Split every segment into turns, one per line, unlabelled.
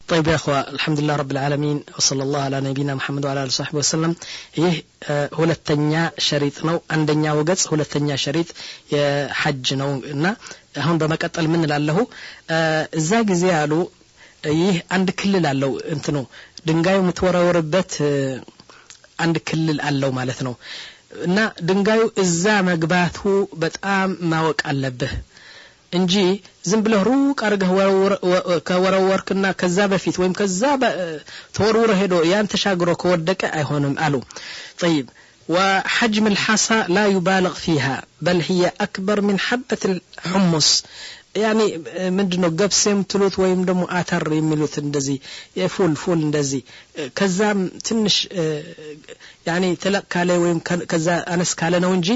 طيب يا اخوة الحمد لله رب العالمين وصلى الله على نبينا محمد وعلى اله وصحبه وسلم ይህ ሁለተኛ ሸሪጥ ነው አንደኛው ገጽ ሁለተኛ ሸሪጥ የሐጅ ነውና አሁን በመቀጠል ምን ላለው እዛ ጊዜ ያሉ ይህ አንድ ክልል አለው እንትኑ ድንጋዩ ምትወረወርበት አንድ ክልል አለው ማለት ነው እና ድንጋዩ እዛ መግባቱ በጣም ማወቅ አለበት እንጂ ዝም ብለህ ሩቅ አርገህ ከወረወርክና ከዛ በፊት ወይም ከዛ ተወርውረ ሄዶ ያን ተሻግሮ ከወደቀ አይሆንም አሉ طيب وحجم الحصى لا يبالغ فيها بل هي أكبر من حبة الحمص يعني ምንድነው ገብስም ትሉት ወይም ደግሞ አተር የሚሉት እንደዚህ የፉል እንደዚህ ከዛም ትንሽ يعني ተለካለ ወይም ከዛ አነስ ካለ ነው እንጂ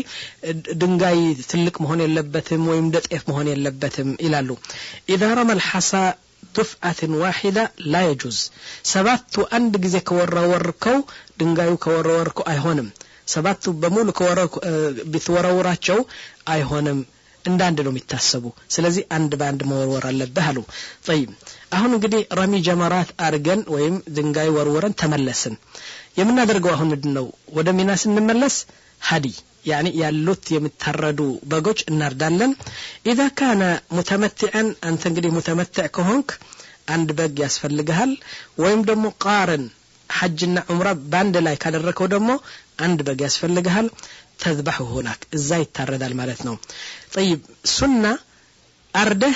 ድንጋይ ትልቅ መሆን የለበትም ወይም ደጤፍ መሆን የለበትም ይላሉ اذا رمى الحصى دفعة واحدة لا يجوز ሰባቱ አንድ ጊዜ ከወረወርከው ድንጋዩ ከወረወርከው አይሆንም ሰባቱ በሙሉ ቢትወረወራቸው አይሆንም እንዳንድ ነው የሚታሰቡ ስለዚህ አንድ ባንድ መወርወር አለበት አሉ طيب አሁን እንግዲህ ረሚ ጀመራት አርገን ወይም ድንጋይ ወርወረን ተመለስን የምናደርገው አሁን ምንድነው ወደ ሚና ስንመለስ ሀዲ يعني ያሉት የምታረዱ በጎች እናርዳለን اذا كان متمتعا አንተ እንግዲህ متمتع ከሆንክ አንድ በግ ያስፈልጋል ወይም ደግሞ ቃርን ሐጅና ዑምራ ባንድ ላይ ካደረከው ደግሞ አንድ በግ ያስፈልጋል تذبحه هناك ازاي يتردال ማለት ነው طيب سنة أرده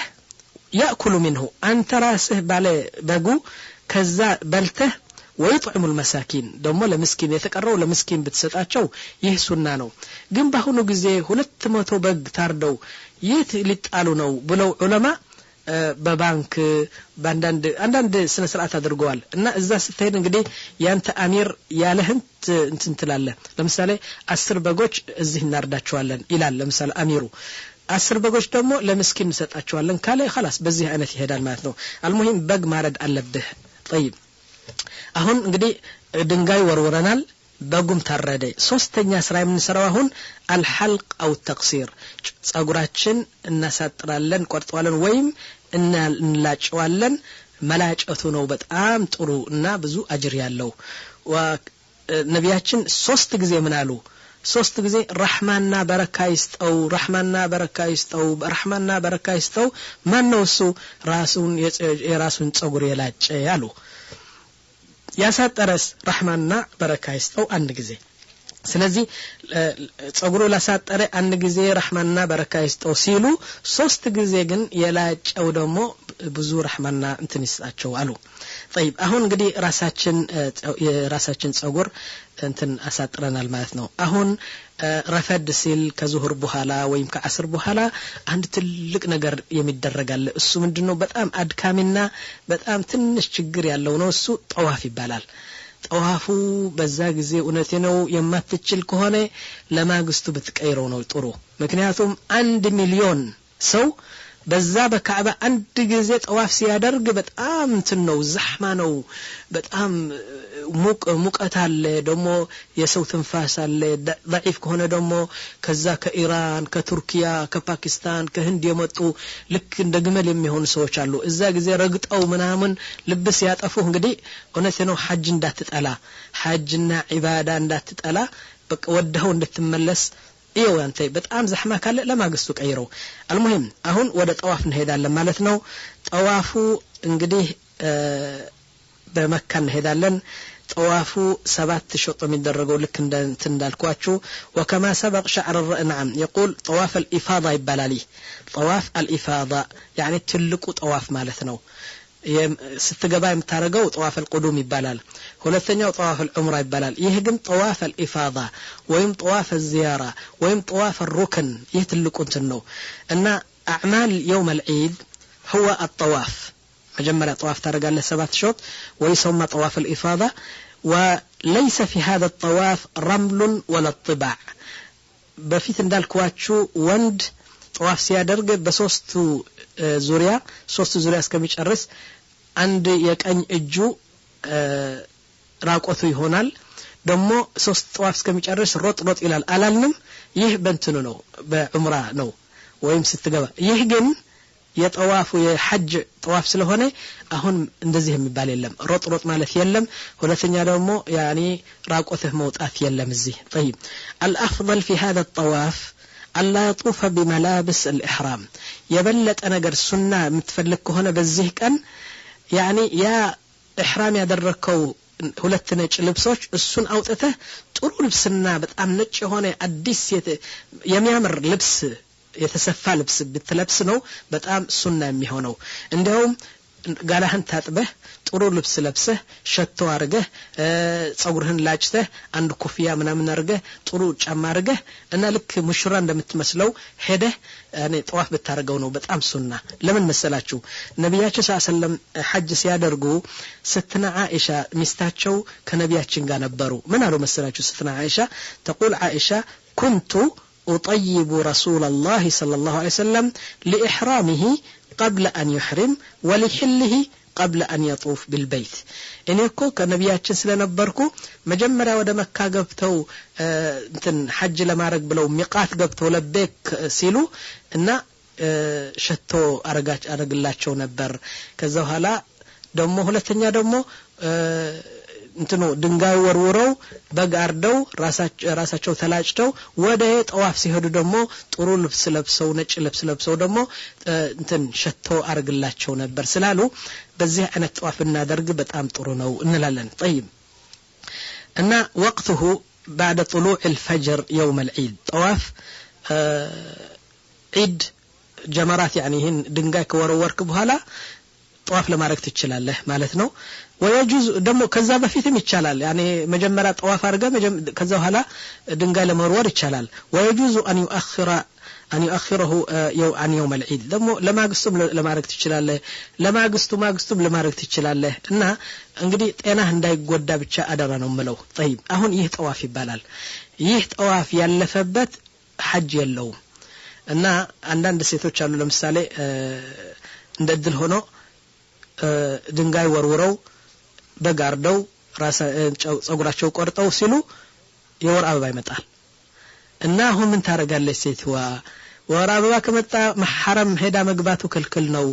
يأكل منه أنت راسه باله بقو كذا بلته ويطعم المساكين دمو لمسكين يتقروا لمسكين بتسطاچو ይህ ሱና ነው ግን ባሁኑ ጊዜ 200 በግ ታርደው የት ሊጣሉ ነው ብለው ዑለማ በባንክ አንዳንድ ስነ ስርዓት አድርገዋል እና እዛ ስትሄድ እንግዲህ ያንተ አሚር ያለህን እንትን ትላለ ለምሳሌ 10 በጎች እዚህ እናርዳቸዋለን ይላል ለምሳሌ አሚሩ 10 በጎች ደግሞ ለምስኪን እንሰጣቸዋለን ካለ خلاص በዚህ አይነት ይሄዳል ማለት ነው አልሙሂም በግ ማረድ አለብህ طيب አሁን እንግዲህ ድንጋይ ወርወረናል በጉም ታረደ ሶስተኛ ስራ የምንሰራው አሁን الحلق او التقصير ጸጉራችን እናሳጥራለን ቆርጠዋለን ወይም እንላጨዋለን መላጨቱ ነው በጣም ጥሩ እና ብዙ አጅር ያለው ወነቢያችን 3 ጊዜ ምን አሉ 3 ጊዜ ረህማና በረካ ይስጠው ረህማና በረካ ይስጠው ረህማና በረካ ይስጠው ማን ነው እሱ የራሱን ጸጉር የላጨ ያሉ ያሳጠረስ ረህማና በረካ ይስጠው አንድ ጊዜ ስለዚህ ጸጉሩ ላሳጠረ አንድ ጊዜ ረህማና በረካ ይስጠው ሲሉ 3 ጊዜ ግን የላጨው ደግሞ ብዙ ረህማና እንትን ይስጣቸው አሉ طيب አሁን እንግዲህ ራሳችን ጸጉር እንትን አሳጥረናል ማለት ነው አሁን ረፈድ ሲል ከዙሁር በኋላ ወይም ከአስር በኋላ አንድ ትልቅ ነገር የሚደረጋል እሱ ምንድነው በጣም አድካሚና በጣም ትንሽ ችግር ያለው ነው እሱ ጠዋፍ ይባላል ጠዋፉ በዛ ጊዜ እውነቴ ነው የማትችል ከሆነ ለማግስቱ ብትቀይረው ነው ጥሩ ምክንያቱም 1 ሚሊዮን ሰው በዛ በካዕባ አንድ ጊዜ ጠዋፍ ሲያደርግ በጣም እንትን ነው زحمه ነው በጣም ሙቀት አለ ደሞ የሰው ትንፋስ አለ ضعيف ከሆነ ደሞ ከዛ ከኢራን ከቱርኪያ ከፓኪስታን ከህንድ የመጡ ልክ እንደ ግመል የሚሆኑ ሰዎች አሉ እዛ ጊዜ ረግጠው ምናምን ልብስ ያጠፉ እንግዲህ እውነቴ ነው ሐጅ እንዳትጠላ ሐጅና ዒባዳ እንዳትጠላ በቃ ወደው እንድትመለስ ይው አንተ በጣም زحمه ካለ ለማግስቱ ቀይረው አልሙሂም አሁን ወደ ጠዋፍ እንሄዳለን ማለት ነው ጠዋፉ እንግዲህ በመካ እንሄዳለን ጠዋፉ 7 ሸጥ የሚደረገው ልክ እንዳልኳችሁ وكما سبق شعر نعم يقول طواف الافاضه يبالالي طواف الافاضه يعني ትልቁ ጠዋፍ ማለት ነው ስትገባ የምታረገው طواف القدوم ይባላል ሁለተኛው طواف العمره ይባላል ይሄ ግን طواف الافاضه ወይም طواف الزياره ወይም طواف الركن ይሄ ትልቁ እንትን ነው እና اعمال يوم العيد هو الطواف مجمع طواف ታረጋለህ 7 ሾት ويسمى طواف الافاضه وليس في هذا الطواف رمل ولا طباع በፊት እንዳልኳችሁ ወንድ طواف ሲያደርግ በሶስቱ ዙሪያ 3 ዙሪያ እስከሚጨርስ አንድ የቀኝ እጁ ራቆቱ ይሆናል ደሞ 3 طواف እስከሚጨርስ ሮጥ ይላል አላልንም ይህ በእንትኑ ነው በዑምራ ነው ወይም ስትገባ ይህ ግን የጠዋፉ የሐጅ ጠዋፍ ስለሆነ አሁን እንደዚህ የሚባል የለም ሮጥ ማለት የለም ሁለተኛ ደግሞ ያኒ ራቆትህ መውጣት የለም እዚህ طيب الافضل في هذا الطواف الا يطوف بملابس الاحرام የበለጠ ነገር ሱና የምትፈልግ ከሆነ በዚህ ቀን ያኒ ያ ኢህራም ያደረከው ሁለት ነጭ ልብሶች እሱን አውጥተህ ጥሩ ልብስና በጣም ነጭ የሆነ አዲስ የሚያምር ልብስ የተሰፋ ልብስ ብትለብስ ነው በጣም ሱና የሚሆነው እንደውም ጋላህን ታጥበህ ጥሩ ልብስ ለብሰህ ሸቶ አርገህ ጸጉርህን ላጭተህ አንድ ኮፍያ ምናምን አርገህ ጥሩ ጫማ አርገህ እና ልክ ሙሽራ እንደምትመስለው ሄደህ እኔ ጠዋፍ ብታረገው ነው በጣም ሱና ለምን መሰላችሁ ነብያችን ሰለላሁ ሐጅ ሲያደርጉ ስትና አይሻ ሚስታቸው ከነብያችን ጋር ነበሩ ምን አሉ መሰላችሁ ስትና አይሻ تقول عائشة كنت أطيب رسول الله صلى الله عليه وسلم لإحرامه قبل أن يحرم ولحله قبل أن يطوف بالبيت إنكو كنبياتشن سلنبركو مجمرة ودا مكة قبتو انتن حج لما رق بلو ميقات قبتو لبيك سيلو إن شتو أرق اللاتشو نبر كذو هلا دمو هلتنيا دمو እንትኑ ድንጋይ ወርውረው በጋርደው ራሳቸው ተላጭተው ወደ ጠዋፍ ሲሄዱ ደግሞ ጥሩ ልብስ ለብሰው ነጭ ልብስ ለብሰው ደግሞ እንትን ሸቶ አርግላቸው ነበር ስላሉ በዚህ አይነት ጠዋፍ እናደርግ በጣም ጥሩ ነው እንላለን طيب እና وقته بعد طلوع الفجر يوم العيد طواف عيد جمرات يعني هن ድንጋይ ከወረወርክ በኋላ طواف ለማድረግ ትችላለህ ማለት ነው ويجوز دمو كذا بفيتم يتشالال يعني مجمرة طواف أرقى كذا هلا دنقال مرور يتشالال ويجوز أن يؤخره عن يوم العيد دمو لما قستم لما ركت تشلاله لما قستم لما ركت تشلاله إنها انقدي أنا هنداي قودا بتشا أدرانا ملو طيب أهون طواف يبالال طواف يلفبت حج يلو إنها عندنا دسيتو تشالو لمسالي نددل هونو دنقاي ورورو በጋርደው ጸጉራቸው ቆርጠው ሲሉ የወር አበባ ይመጣል እና አሁን ምን ታረጋለች ሴትዋ ወር አበባ ከመጣ መሐረም ሄዳ መግባቱ ክልክል ነው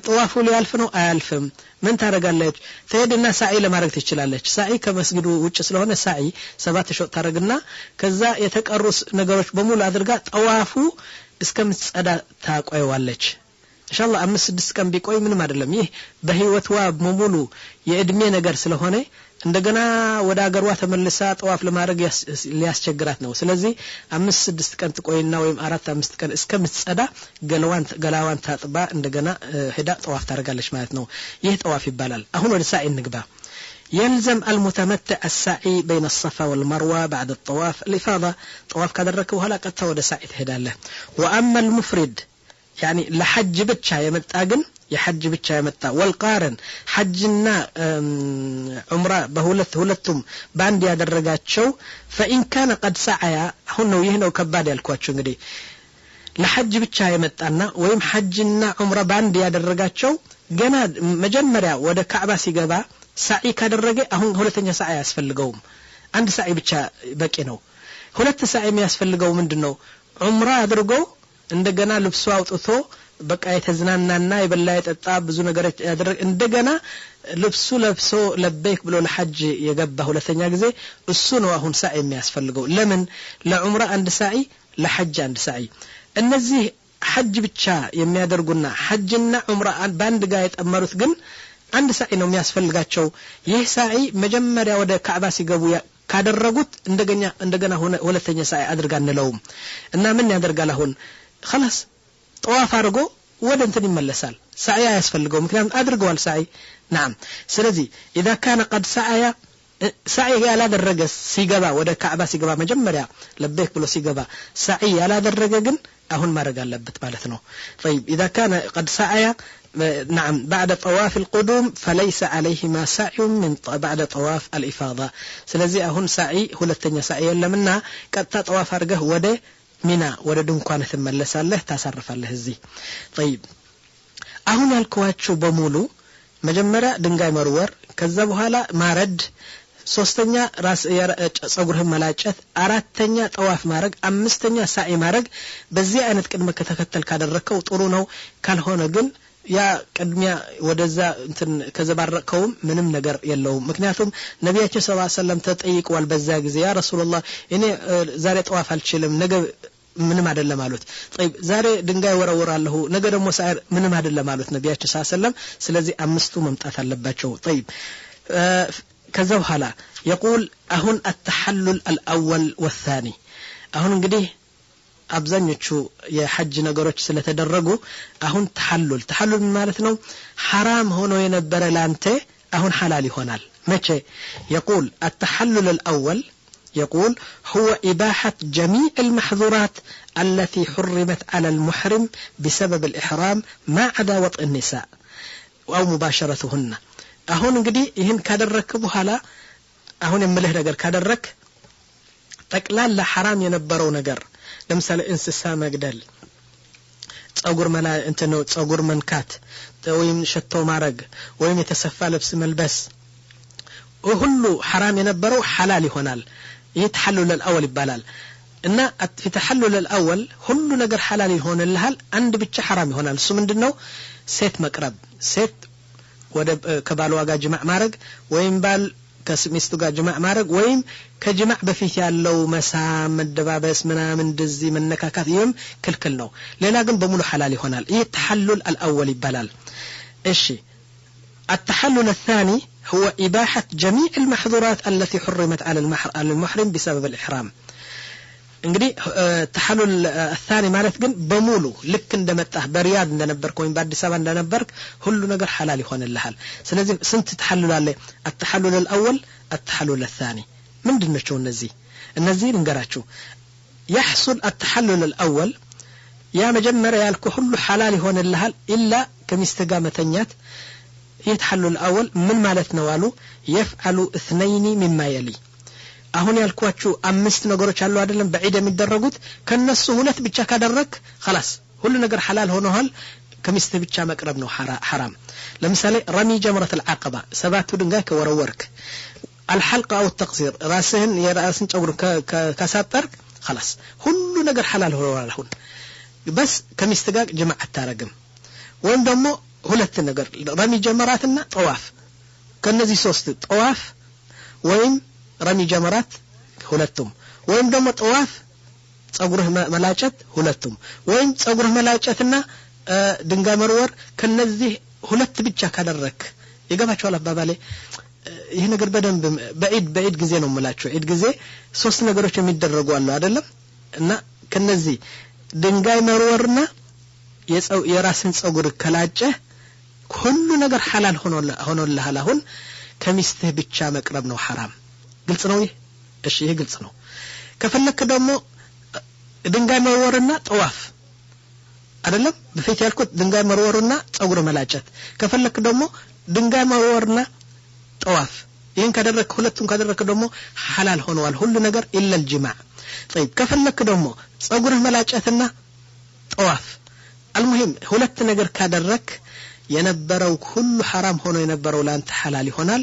ጠዋፉ ሊያልፍ ነው አያልፍም ምን ታረጋለች ትሄድና ሳዒ ለማድረግ ትችላለች ሳዒ ከመስጊዱ ውጭ ስለሆነ ሳዒ 7 ሾጥ ታረግና ከዛ የተቀሩስ ነገሮች በሙሉ አድርጋ ጠዋፉ እስከምትጸዳ ታቆይዋለች ኢንሻአላህ 5-6 ቀን ቢቆይ ምንም አይደለም ይህ በህይወትዋ ሙሉ የእድሜ ነገር ስለሆነ እንደገና ወደ አገሯ ተመልሳ ጠዋፍ ለማድረግ ሊያስቸግራት ነው ስለዚህ 5-6 ቀን ትቆይና ወይም 4-5 ቀን እስከምትጸዳ ገላዋን ታጥባ እንደገና ሄዳ ጠዋፍ ታደርጋለች ማለት ነው ይህ ጠዋፍ ይባላል አሁን ወደ ሳዒ እንግባ يلزم المتمتع السعي بين الصفا والمروة بعد الطواف الإفاضة طواف كدركه هلا قد تود سعي تهداله وأما المفرد يعني لحج بتشا يمتاقن يحج بتشا يمتا والقارن حجنا عمره بهولتهم باند يادرغاتشو فإن كان قد سعيا هنو يهنو كباد يالكواتشو انقدي لحج بتشا يمتانا ويم حجنا عمره باند يادرغاتشو جنا مجمريا ودا كعبة سيقبا سعي كادرغي اهون هولتنيا سعي يسفلقوم عند سعي بتشا بكي نو هولت سعي يسفلقو مندنو عمره يادرغو እንደገና ልብሱ አውጥቶ በቃ የተዝናናና የበላ የጠጣ ብዙ ነገር ያደረገ እንደገና ልብሱ ለብሶ ለበይክ ብሎ ለሐጅ የገባ ሁለተኛ ጊዜ እሱ ነው አሁን ሳዒ የሚያስፈልገው ለምን ለዑምራ አንድ ሳዒ ለሐጅ አንድ ሳዒ እነዚህ ሐጅ ብቻ የሚያደርጉና ሐጅና ዑምራ ባንድ ጋር የጠመሩት ግን አንድ ሳዒ ነው የሚያስፈልጋቸው ይህ ሳዒ መጀመሪያ ወደ ካዕባ ሲገቡ ካደረጉት እንደገና ሁለተኛ ሳዒ አድርጋንለውም እና ምን ያደርጋል አሁን خلاص طواف አድርጎ ወደ እንትን ይመለሳል ሳዒ ያስፈልገው ምክንያቱም አድርገዋል ሳዒ نعم ስለዚህ اذا كان قد سعى ሳዒ ያላደረገ ሲገባ ወደ ካዕባ ሲገባ መጀመሪያ ለበይክ ብሎ ሲገባ ሳዒ ያላደረገ ግን አሁን ማድረግ አለበት ማለት ነው طيب اذا كان قد سعى نعم بعد طواف القدوم فليس عليهما سعي من بعد طواف الإفاضة ስለዚህ አሁን ሳዒ ሁለተኛ ሳዒ የለምና ቀጥታ ጠዋፍ አድርገህ ወደ ሚና ወደ ድንኳን ተመለሳለህ ታሳርፋለህ እዚህ طيب አሁን ያልኳችሁ በሙሉ መጀመሪያ ድንጋይ መርወር ከዛ በኋላ ማረድ ሶስተኛ ራስ ጸጉርህን መላጨት አራተኛ ጠዋፍ ማድረግ አምስተኛ ሳዒ ማድረግ በዚህ አይነት ቅድመ ከተከተል ካደረከው ጥሩ ነው ካልሆነ ግን ያ ቅድሚያ ወደዛ እንትን ከዘባረከው ምንም ነገር የለውም ምክንያቱም ነብያችን ሰለላሁ ዐለይሂ ወሰለም ተጠይቀዋል በዛ ጊዜ ያ ረሱላህ እኔ ዛሬ ጠዋፍ አልችልም ነገ ምንም አይደለም አሉት طيب ዛሬ ድንጋይ ወረወራለሁ ነገ ደግሞ ሳይር ምንም አይደለም አሉት ነብያችን ሰለላሁ ዐለይሂ ወሰለም ስለዚህ አምስቱ መምጣት አለባቸው طيب ከዛ በኋላ يقول አሁን التحلل الاول والثاني አሁን እንግዲህ አብዛኞቹ የሐጅ ነገሮች ስለተደረጉ አሁን ተሐሉል ማለት ነው حرام ሆኖ የነበረ ላንተ አሁን حلال ይሆናል መቼ يقول التحلل الاول يقول هو إباحة جميع المحظورات التي حرمت على المحرم بسبب الإحرام ما عدا وطء النساء أو مباشرتهن አሁን እንግዲህ ይሄን ካደረክ በኋላ አሁን የምልህ ነገር ካደረክ ጠቅላላ حرام የነበረው ነገር ለምሳሌ እንስሳ መግደል ጸጉር መላ እንትን ነው ጸጉር መንካት ወይም ሸቶ ማረግ ወይም የተሰፋ ልብስ መልበስ ሁሉ حرام የነበረው حلال ይሆናል ይህ ተሐሉል الأول ይባላል እና في ተሐሉል الأول ሁሉ ነገር حلال ይሆንልሃል አንድ ብቻ حرام ይሆናል እሱ ምንድነው ሴት መቅረብ ሴት ወደ ከባሏ ጋር ጅማዕ ማድረግ ወይም ባል ከሚስቱ ጋር ጅማዕ ማድረግ ወይም ከጅማዕ በፊት ያለው መሳም መደባበስ ምናምን እንደዚህ መነካካት ይህም ክልክል ነው ሌላ ግን በሙሉ حلال ይሆናል ይህ ተሐሉል الأول ይባላል እሺ التحلل الثاني هو إباحة جميع المحظورات التي حرمت على المحرم بسبب الإحرام እንግዲህ ተሐሉል الثاني ማለት ግን በሙሉ ልክ እንደመጣህ በሪያድ እንደነበርክ ወይም በአዲስ አበባ እንደነበርክ ሁሉ ነገር حلال ይሆንልሃል ስለዚህ ስንት ተሐሉል አለ التحلل الأول التحلل الثاني ምንድነው እነዚህ እንገራችሁ يحصل التحلل الأول يا مجمره ያልኩ ሁሉ حلال ይሆንልሃል إلا ከሚስት ጋር መተኛት يتحلل الأول من ማለት ነው አሉ يفعل اثنين مما يلي አሁን ያልኳችሁ አምስት ነገሮች አሉ አይደለም በዒድ የሚደረጉት ከነሱ ሁለት ብቻ ካደረክ خلاص ሁሉ ነገር حلال ሆነዋል ከሚስት ብቻ መቅረብ ነው حرام ለምሳሌ رمي جمرة العقبة ሰባቱ ድንጋይ ከወረወርክ الحلق او التقصير ራስህን የራስን ጸጉር ካሳጠርክ خلاص ሁሉ ነገር حلال ሆነዋል አሁን بس ከሚስት ጋር ጅማዕ አታረግም ወይም ደግሞ ሁለት ነገር ረሚ ጀመራትና ጠዋፍ ከነዚህ ሶስት ጠዋፍ ወይም ረሚ ጀመራት ሁለቱም ወይም ደግሞ ጠዋፍ ጸጉርህ መላጨት ሁለቱም ወይም ጸጉርህ መላጨትና ድንጋይ መርወር ከነዚህ ሁለት ብቻ ካደረክ ይገባችኋል አባባሌ ይሄ ነገር በደንብ በዒድ ጊዜ ነው የምላችሁ ዒድ ጊዜ ሶስት ነገሮች የሚደረጉ አሉ አይደለም እና ከነዚህ ድንጋይ መርወርና የራስን ጸጉር ከላጨ ሁሉ ነገር حلال ሆኖልሃል አሁን ከሚስትህ ብቻ መቅረብ ነው حرام ግልጽ ነው ይሄ እሺ ይሄ ግልጽ ነው ከፈለክ ደግሞ ድንጋይ መወርወርና ጠዋፍ አይደለም በፊት ያልኩት ድንጋይ መወርወርና ጸጉር መላጨት ከፈለክ ደግሞ ድንጋይ መወርወርና ጠዋፍ ይሄን ካደረክ ሁለቱን ካደረክ ደግሞ حلال ሆነዋል ሁሉ ነገር إلا الجماع طيب ከፈለክ ደግሞ ጸጉር መላጨትና ጠዋፍ المهم ሁለት ነገር ካደረክ የነበረው ሁሉ حرام ሆኖ የነበረው ላንተ حلال ይሆናል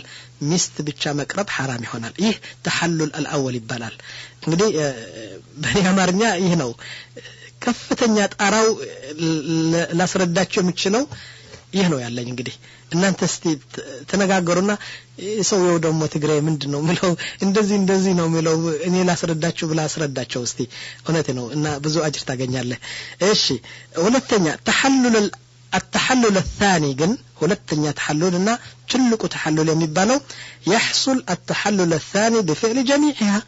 ሚስት ብቻ መቅረብ حرام ይሆናል ይህ ተሐሉል الأول ይባላል እንግዲህ በእኔ አማርኛ ይህ ነው ከፍተኛ ጣራው ላስረዳችሁ የምችለው ይህ ነው ያለኝ እንግዲህ እናንተ እስቲ ተነጋገሩና ሰውየው ደግሞ ትግራይ ምንድነው ምለው እንደዚህ ነው ምለው እኔ ላስረዳችሁ ብላ አስረዳቸው እስቲ እውነት ነው እና ብዙ አጅር ታገኛለህ እሺ ሁለተኛ التحلل الثاني ግን ሁለተኛ ተሐሉልና ትልቁ ተሐሉል የሚባለው يحصل التحلل الثاني بفعل جميعها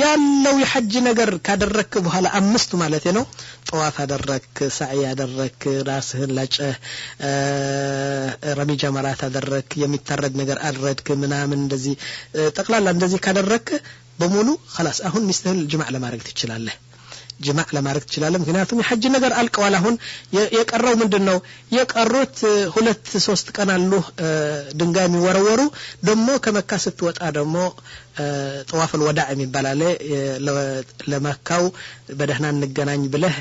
ያለው የሐጅ ነገር ካደረክ በኋላ አምስቱ ማለት ነው ጠዋፍ አደረክ ሳዒ አደረክ ራስህን ላጨ ረሚ ጀመራት አደረክ የሚታረድ ነገር አድረድክ ምናምን እንደዚህ ጠቅላላ እንደዚህ ካደረክ በሙሉ خلاص አሁን ሚስትህን ጅማዕ ለማድረግ ትችላለህ ጅማዕ ለማድረግ ትችላለህ ምክንያቱም የሐጅ ነገር አልቀዋል አሁን የቀረው ምንድነው የቀሩት 2-3 ቀን አሉ ድንጋይ የሚወረወሩ ደሞ ከመካ ስትወጣ ደሞ ጠዋፍ الوداع የሚባላል ለመካው በደህና እንገናኝ ብለህ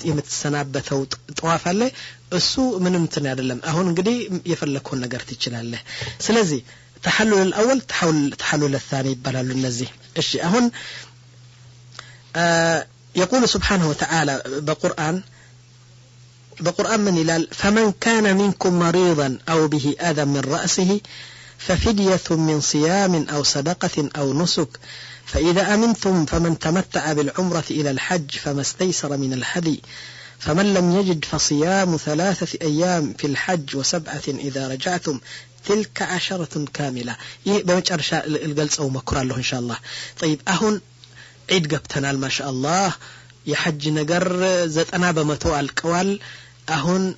የምትሰናበተው ጠዋፍ አለ እሱ ምንም እንትን አይደለም አሁን እንግዲህ የፈለከውን ነገር ትችላለህ ስለዚህ تحلل الأول تحلل الثاني يبالالو النزي እሺ አሁን يقول سبحانه وتعالى بقرآن من إلال فمن كان منكم مريضا أو به أذى من رأسه ففدية من صيام أو صدقة أو نسك فإذا أمنتم فمن تمتع بالعمرة إلى الحج فما استيسر من الهدي فمن لم يجد فصيام 3 أيام في الحج و7 إذا رجعتم تلك 10 كاملة بمجرش القلص أو مكرر له إن شاء الله طيب أهون عيد قبتنا ما شاء الله يحج نقر زتنا بمتوى القوال أهون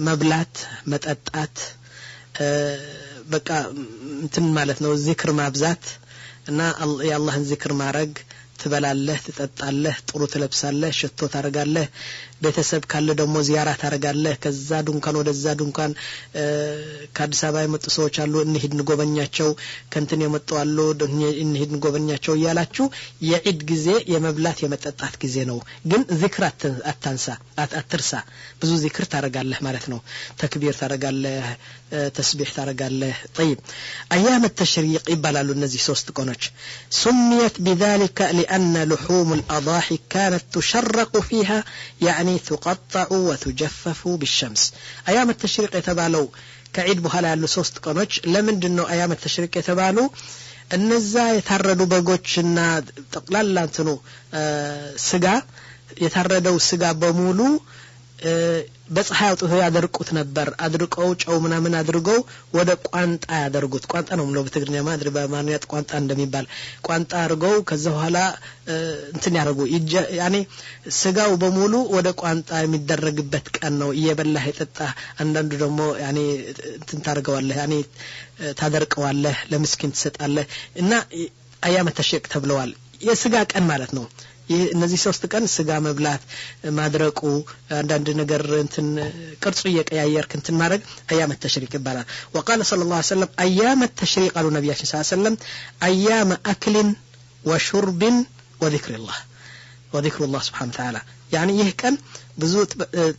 مبلات متأتات بقى انتن مالتنا الذكر مابزات እና የአላህን ዚክር ማረግ ትበላለህ ትጠጣለህ ጥሩ ትለብሳለህ ሽቶ ታረጋለህ ቤተሰብ ካለ ደግሞ ዚያራ ታረጋለህ ከዛ ዱንካን ወደዛ ዱንካን ከአዲስ አበባ የመጡ ሰዎች አሉ እንሂድ እንጎበኛቸው ከንትን የመጡ አሉ እንሂድ እንጎበኛቸው ይያላችሁ የዒድ ጊዜ የመብላት የመጠጣት ጊዜ ነው ግን ዚክር አትርሳ ብዙ ዚክር ታረጋለህ ማለት ነው ተክቢር ታረጋለህ تسبيح ترجله طيب أيام التشريق يبالالو النزي 3 قنوش سميت بذلك لأن لحوم الأضاحي كانت تشرق فيها يعني تقطع وتجفف بالشمس أيام التشريق يتبالو كعيد بحالا يالو 3 قنوش لمن دنو أيام التشريق يتبالو النزا يتردو بقوشنا تقلال انتنو سقا يتردو سقا بمولو በፀሐይ አውጥተው ያደርቁት ነበር አድርቀው ጨው ምናምን አድርገው ወደ ቋንጣ ያደርጉት ቋንጣ ነው ምለው በትግርኛ ማድሪ በማንያት ቋንጣ እንደሚባል ቋንጣ አድርገው ከዛ በኋላ እንትን ያረጉ ያኔ ስጋው በሙሉ ወደ ቋንጣ የሚደረግበት ቀን ነው እየበላህ የጠጣ አንዳንዱ ደግሞ ያኔ እንትን ታርገዋለህ ያኔ ታደርቀዋለህ ለምስኪን ትሰጣለህ እና አያመ ተሽቅ ተብለዋል የስጋ ቀን ማለት ነው እነዚህ 3 ቀን ስጋ መብላት ማድረቁ አንዳንድ ነገር እንትን ቅርጹ እየቀያየርክ እንትን ማድረግ አያመ ተሽሪቅ ይባላል وقال صلى الله عليه وسلم ايام التشريق قالوا النبي صلى الله عليه وسلم ايام اكل وشرب وذكر الله سبحانه وتعالى يعني ይህ ቀን ብዙ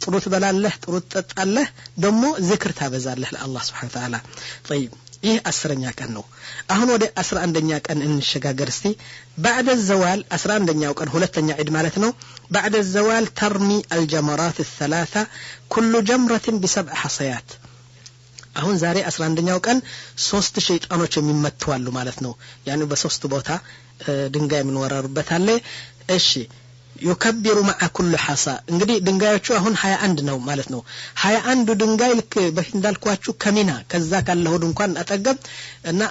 ጥሩ ትበላለህ ጥሩ ትጠጣለህ ደግሞ ዚክር ታበዛለህ ለአላህ Subhanahu Wa Ta'ala طيب ይህ 10ኛ ቀን ነው አሁን ወደ 11ኛ ቀን እንሸጋገር እስቲ بعد الزوال 11ኛው ቀን ሁለተኛ ዒድ ማለት ነው بعد الزوال ترمي الجمرات الثلاثه كل جمره ب7 حصيات አሁን ዛሬ 11ኛው ቀን 3 ሸይጣኖች የሚመቱ አሉ ማለት ነው يعني በ3 ቦታ ድንጋይ ምን ወራሩበት አለ እሺ يكبر مع كل حصى እንግዲህ ድንጋዮቹ አሁን 21 ነው ማለት ነው 21 ድንጋይ ልክ በፊት እንዳልኳችሁ ከሚና ከዛ ካለው እንኳን አጠገብ እና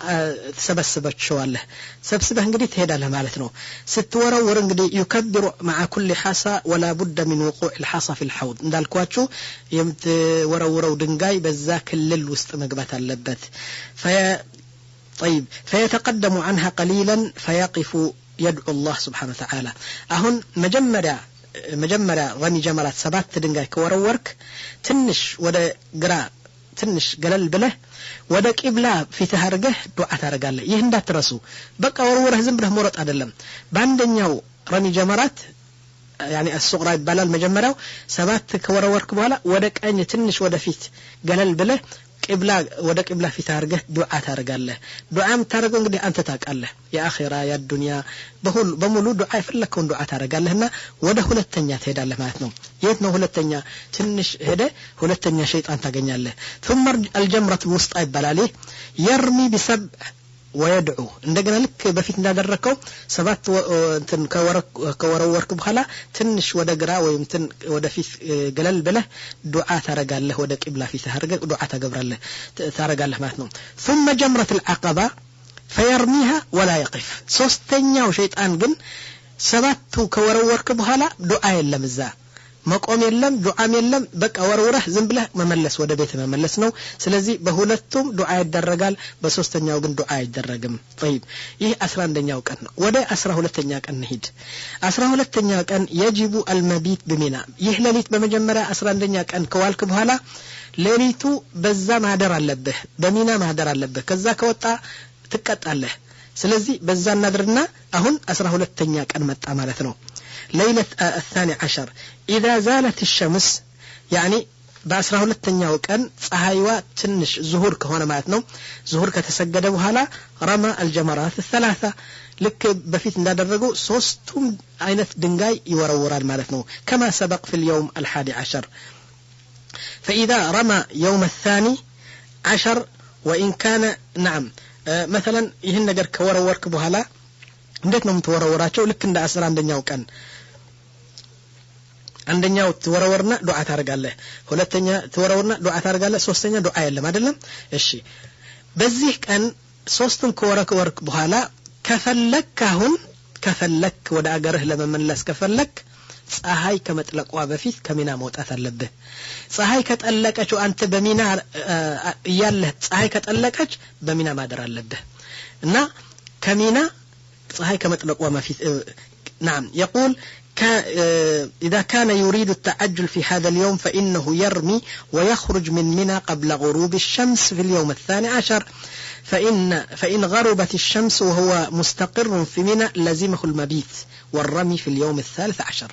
ተሰበስበችዋለህ ሰብስበህ እንግዲህ ትሄዳለህ ማለት ነው ስትወረወር እንግዲህ يكبر مع كل حصى ولا بد من وقوع الحصى في الحوض እንዳልኳችሁ የምትወረወረው ድንጋይ በዛ ክልል ውስጥ መግባት አለበት طيب فيتقدم عنها قليلا فيقف يدعو الله سبحانه وتعالى أهون مجمرة رمي جمرات 7 ድንጋይ ከወረወርክ ትንሽ ወደ ግራ ትንሽ ገለል ብለህ ወደ ቂብላ ፊትህ አርገህ ዱዓ ታረጋለህ ይህ እንዳትረሱ በቃ ወረወረህ ዝም ብለህ መሮጥ አይደለም ባንደኛው ረሚ ጀመራት يعني الصغرى ይባላል መጀመሪያው 7 ከወረወርክ በኋላ ወደ ቀኝ ትንሽ ወደ ፊት ገለል ብለህ ቂብላ ወደ ቂብላ ፊት አርገህ ዱዓ ታረጋለህ ዱዓም ታረገው እንግዲህ አንተ ታቃለህ የአኺራ የዱንያ በሙሉ ዱዓ ይፈልከው ዱዓ ታረጋለህና ወደ ሁለተኛ ትሄዳለህ ማለት ነው የት ነው ሁለተኛ ትንሽ ሄደ ሁለተኛ ሸይጣን ታገኛለህ ثم الجمرة الوسطى ይባላል يرمي بسبع ويدعو እንደገና ልክ በፊት እንዳደረከው 7 እንትን ከወረወርክ በኋላ ትንሽ ወደ ግራ ወይም እንትን ወደ ፊት ገለል ብለህ ዱዓ ታረጋለህ ወደ ቂብላ ፊት አርገህ ዱዓ ታረጋለህ ማለት ነው ثم جمرة العقبة فيرميها ولا يقف ሶስተኛው ሸይጣን ግን 7 ከወረወርክ በኋላ ዱዓ የለም እዛ መቆም የለም ዱዓም የለም በቃ ወረወረህ ዝም ብለህ መመለስ ወደ ቤት መመለስ ነው ስለዚህ በሁለቱም ዱዓ ይደረጋል በሶስተኛው ግን ዱዓ አይደረግም طيب ይህ 11ኛው ቀን ነው ወደ 12ኛ ቀን እንሂድ 12ኛ ቀን يجب المبيت بمنى ይህ ሌሊት በመጀመሪያ 11ኛ ቀን ከዋልክ በኋላ ሌሊቱ በዛ ማደር አለብህ በሚና ማደር አለብህ ከዛ ከወጣ ትቀጣለህ ስለዚህ በዛ እናድርና አሁን 12ኛ ቀን መጣ ማለት ነው ليلة 12 إذا زالت الشمس يعني በ12ኛው ቀን ፀሐይዋ ትንሽ ዙሁር ከሆነ ማለት ነው ዙሁር ከተሰገደ በኋላ ረማ الجمرات الثلاثه ልክ በፊት እንዳደረገው ሶስቱም አይነት ድንጋይ ይወረወራል ማለት ነው كما سبق في اليوم ال11 فاذا رمى يوم الثاني عشر وان كان نعم مثلا ይህን ነገር ከወረወርክ በኋላ እንዴት ነው የምትወረወራቸው ልክ እንደ 11ኛው ቀን አንደኛው ተወረወርና ዱዓ ታረጋለህ ሁለተኛ ተወረወርና ዱዓ ታረጋለህ ሶስተኛ ዱዓ የለም አይደለም እሺ በዚህ ቀን ሶስቱን ከወረወርክ በኋላ ከፈለክ ወደ አገርህ ለመመለስ ከፈለክ ፀሐይ ከመጥለቋ በፊት ከሚና መውጣት አለብህ ፀሐይ ከጠለቀች አንተ በሚና ያለህ ፀሐይ ከጠለቀች በሚና ማደር አለብህ እና ከሚና ፀሐይ ከመጥለቋ በፊት نعم يقول إذا كان يريد التعجل في هذا اليوم فإنه يرمي ويخرج من منى قبل غروب الشمس في اليوم 12 فإن غربت الشمس وهو مستقر في منى لزمه المبيت والرمي في اليوم 13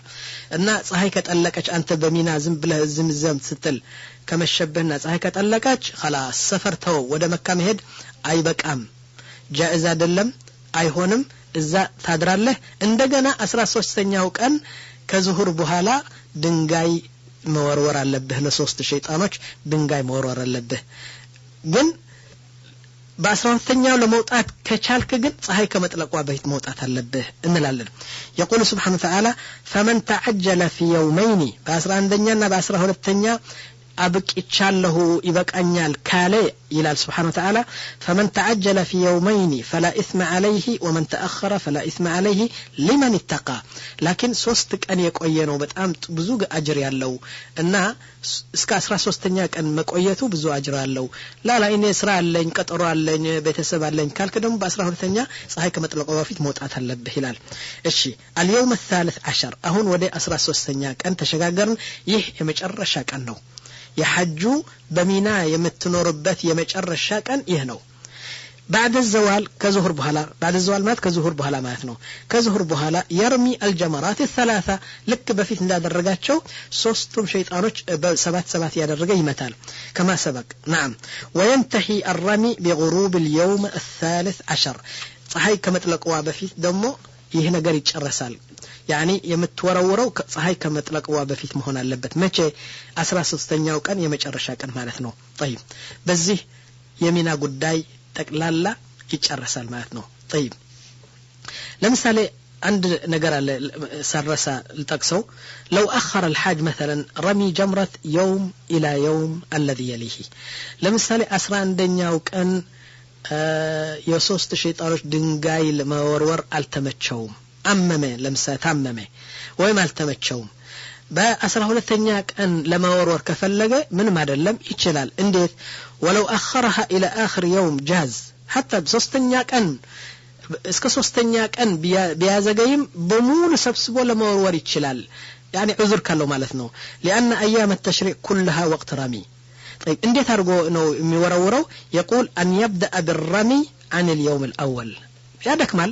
أن صحيح كتألكش أنت بمنى زنبله زمزم ستل كما الشبهنا صحيح كتألكش خلاص سفرته ودا مكة مهد أي بكام جائزة دلم أي هونم እዛ ታድራለህ እንደገና 13ኛው ቀን ከዙሁር በኋላ ድንጋይ መወርወር አለብህ ለሶስት ሸይጣኖች ድንጋይ መወርወር አለብህ ግን በ12ኛው ለመውጣት ከቻልክ ግን ፀሐይ ከመጥለቋ በፊት መውጣት አለብህ እንላለን يقول سبحانه وتعالى فمن تعجل في يومين በ11ኛና በ12ኛ أبكيتشاله يبقى كالي إلى سبحانه وتعالى فمن تعجل في يومين فلا إثم عليه ومن تأخر فلا إثم عليه لمن اتقى لكن سوستك أن يكوينه بتأم بزوج أجر يالله إنها اسكا أسرى سوستنياك أن مكويته بزوج أجر يالله لا إني إسراء لين كتروا لين بيتسبع لين كالكدم بأسرى هرثنيا صحيح كما تلقوا وفيت موت أتهلب بهلال الشي اليوم 13 أهون ودي أسرى سوستنياك أنت شقاقرن يمجرشاك أنه يحجو بمينا يمتنوربت يمجرشا كان يهنو بعد الزوال كظهر بهلا بعد الزوال مات كظهر بهلا ماتنو كظهر بهلا يرمي الجمرات الثلاثه لك بفيت እንዳደረጋቸው ሶስቱም ሸይጣኖች በሰባት ያደረገ ይመታል كما سبق نعم وينتهي الرمي بغروب اليوم 13 ፀሐይ ከመጥለቅዋ በፊት ደግሞ ይህ ነገር ይጨረሳል يعني የምትወረወረው ፀሐይ ከመጥለቅዋ በፊት መሆን አለበት መቼ 13ኛው ቀን የመጨረሻ ቀን ማለት ነው طيب በዚህ የሚና ጉዳይ ጠቅላላ ይጨረሳል ማለት ነው طيب ለምሳሌ አንድ ነገር አለ ሰረሳ ልጠቅሰው لو اخر الحاج مثلا رمي جمرة يوم الى يوم الذي يليه ለምሳሌ 11ኛው ቀን የሶስት ሸይጣኖች ድንጋይ ለመወርወር አልተመቸውም አመመ ለምሳሌ ታመመ ወይም አልተመቸውም በ12ኛ ቀን ለማወርወር ከፈለገ ምንም አይደለም ይችላል እንዴት ولو اخرها الى اخر يوم جاز حتى በሶስተኛ ቀን እስከ ሶስተኛ ቀን ቢያዘገይም በሙሉ ሰብስቦ ለማወርወር ይችላል يعني عذر ካለው ማለት ነው لان ايام التشريق كلها وقت رمي طيب እንዴት አድርጎ ነው የሚወረወረው يقول ان يبدا بالرمي عن اليوم الاول ያደክማል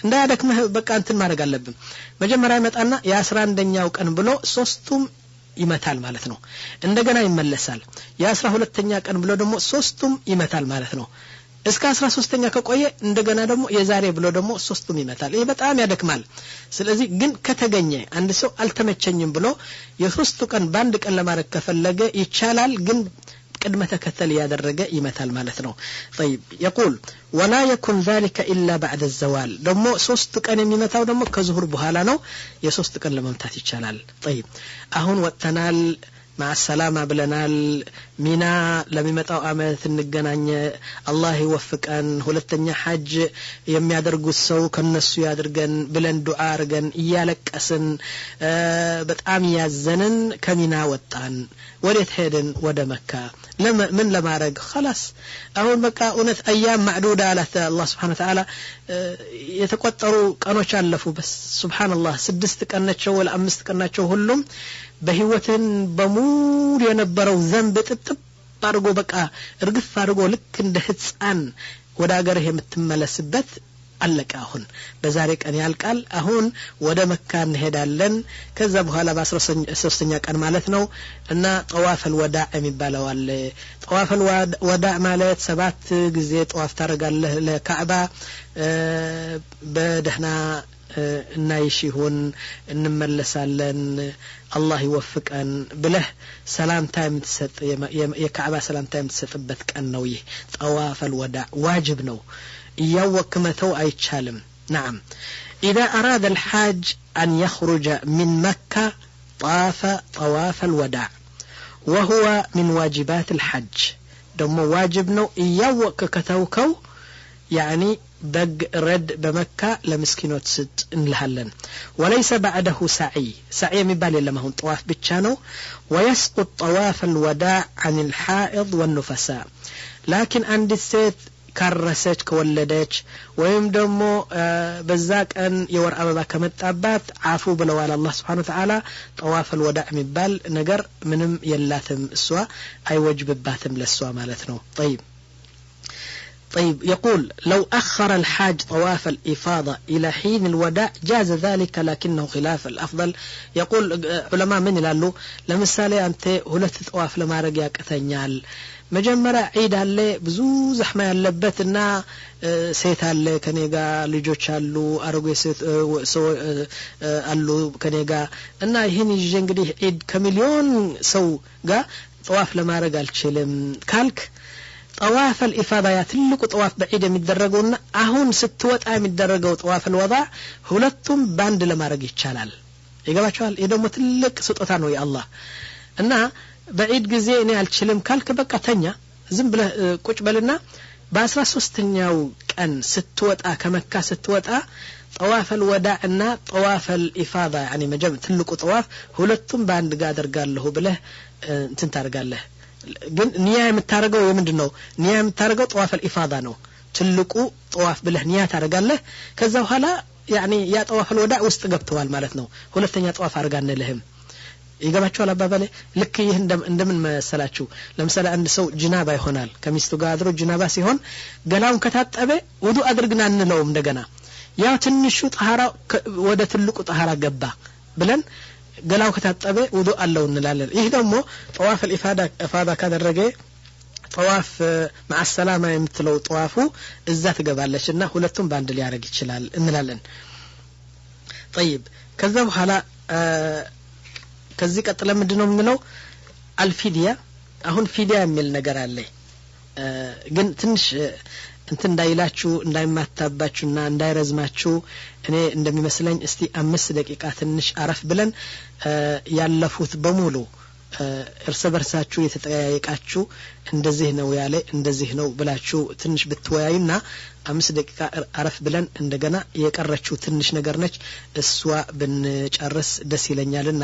እንዳያደክመህ በቃ እንትን ማድረግ አለብን መጀመሪያ ይመጣና የ11ኛው ቀን ብሎ ሶስቱም ይመታል ማለት ነው እንደገና ይመለሳል የ12ኛ ቀን ብሎ ደግሞ ሶስቱም ይመታል ማለት ነው እስከ 13ኛ ከቆየ እንደገና ደግሞ የዛሬ ብሎ ደግሞ ሶስቱም ይመታል ይሄ በጣም ያደክማል ስለዚህ ግን ከተገኘ አንድ ሰው አልተመቸኝም ብሎ የሶስቱ ቀን ባንድ ቀን ለማድረግ ከፈለገ ይቻላል ግን قدمة تكتل يادرجة يمثل مالتنا طيب يقول ولا يكون ذلك إلا بعد الزوال دمو سوستك أنا ميمتاو دمو كظهر بهالانو يسوستك أنا لممتاتي تشالال طيب أهون واتنال مع السلامة بلنال مينا لميمتاو أمثل النجنان الله يوفق أن هلتني حج يمي يدرجو السو كالنسو يدرجن بلن دعارجن إيالك أسن بتأمي الزنن كمينا واتان وليت هيدن ودا مكة من لما رج خلاص أهون مكة أنث أيام معدودة على الله سبحانه وتعالى يتقطروا كانوا شالفوا بس سبحان الله سدستك أنتشو ولا أمستك أنتشو هلهم بهوتن بمور ينبروا ذنب تتب أرجو بقى رجف أرجو لك إن هتسأن ودا جره متملسبت አለቀ አሁን በዛሬ ቀን ያልቃል አሁን ወደ መካ እንሄዳለን ከዛ በኋላ በ13ኛ ቀን ማለት ነው እና ጠዋፍ الوداع የሚባለው አለ ጠዋፍ الوداع ማለት 7 ጊዜ ጠዋፍ ታረጋለህ ለካዕባ በደህና እናይሽሁን እንመለሳለን አላህ ይወፍቀን ብለህ ሰላምታ የምትሰጥ የካዕባ ሰላምታ የምትሰጥበት ቀን ነው ይህ ጠዋፍ الوداع ዋጅብ ነው يوكمتو أيتشالم نعم إذا أراد الحاج أن يخرج من مكة طاف طواف الوداع وهو من واجبات الحج دم واجبنا يوك كتوكو يعني بق رد بمكة لمسكينوت ست انلهلن وليس بعده سعي مبالي لما هم طواف بتشانو ويسقط طواف الوداع عن الحائض والنفساء لكن عند السيد كرسج كولدج ويم دمو بزاك ان يور ابا كمطابات عفو بلو على الله سبحانه وتعالى طواف الوداع مبال نجر منم يلاتم اسوا اي وجبباتم للسوا مالتنا طيب يقول لو أخر الحاج طواف الإفاضة إلى حين الوداع جاز ذلك لكنه خلاف الأفضل يقول علماء من لالو لمثالي أنت هلت طواف لما رجعك أثنيال مجمرة عيد على بزو زحمة يلبتنا سيت على كنيجا لجوش علو أرجو سيت سو علو كنيجا إن هني جنگدي عيد كمليون سو جا طواف لما رجع الشلم كالك طواف الإفاضة يتلق طواف بعيد متدرجون أهون ستوات متدرجوا طواف الوضع هلتم باند لما رجع شلال يجمع شوال إذا متلق ستوتانو يا الله إنها بعيد جزيني الشلم كالك بقى تانية زنبله كوش بالنا باسرا سوستنياو كان ستوات كمكة ستوات طواف الوداعنا طواف الإفاضة يعني مجمع تلق طواف هلتم باند قادر قال له بله تنتار قال له ግን ንያ የምታረገው የምንድነው ንያ የምታረገው طواف الافاضه ነው ትልቁ طواف ብለህ ንያ ታረጋለህ ከዛ በኋላ يعني ያ طواف الوداع ውስጥ ገብተዋል ማለት ነው ሁለተኛ طواف አርጋነልህም ይገባችኋል አባባሌ ልክ ይህ እንደምን መሰላችሁ ለምሳሌ አንድ ሰው ጅናባ ይሆናል ከሚስቱ ጋር አድሮ ጅናባ ሲሆን ገላውን ከታጠበ ውዱእ አድርግና እንለውም እንደገና ያ ትንሹ ጣሃራ ወደ ትልቁ ጣሃራ ገባ ብለን ገላው ከታጠበ ውዱእ አለው እንላለን ይሄ ደግሞ طواف الافاضه ካደረገ طواف مع السلامه የምትለው طواፉ እዛ ትገባለችና ሁለቱም ባንድ ሊያረግ ይችላል እንላለን طيب ከዛ በኋላ ከዚህ ቀጥለ ምንድነው የምንለው አልፊዲያ አሁን ፊዲያ የሚል ነገር አለ ግን ትንሽ እንት እንዳይላችሁ እንዳይማታባችሁና እንዳይረዝማችሁ እኔ እንደሚመስለኝ እስቲ 5 ደቂቃ ትንሽ አረፍ ብለን ያለፉት በሙሉ እርስ በርሳችሁ የተጠያየቃችሁ እንደዚህ ነው ያለ እንደዚህ ነው ብላችሁ ትንሽ ብትወያዩና 5 ደቂቃ አረፍ ብለን እንደገና የቀረችው ትንሽ ነገር ነች እሷ ብንጨርስ ደስ ይለኛልና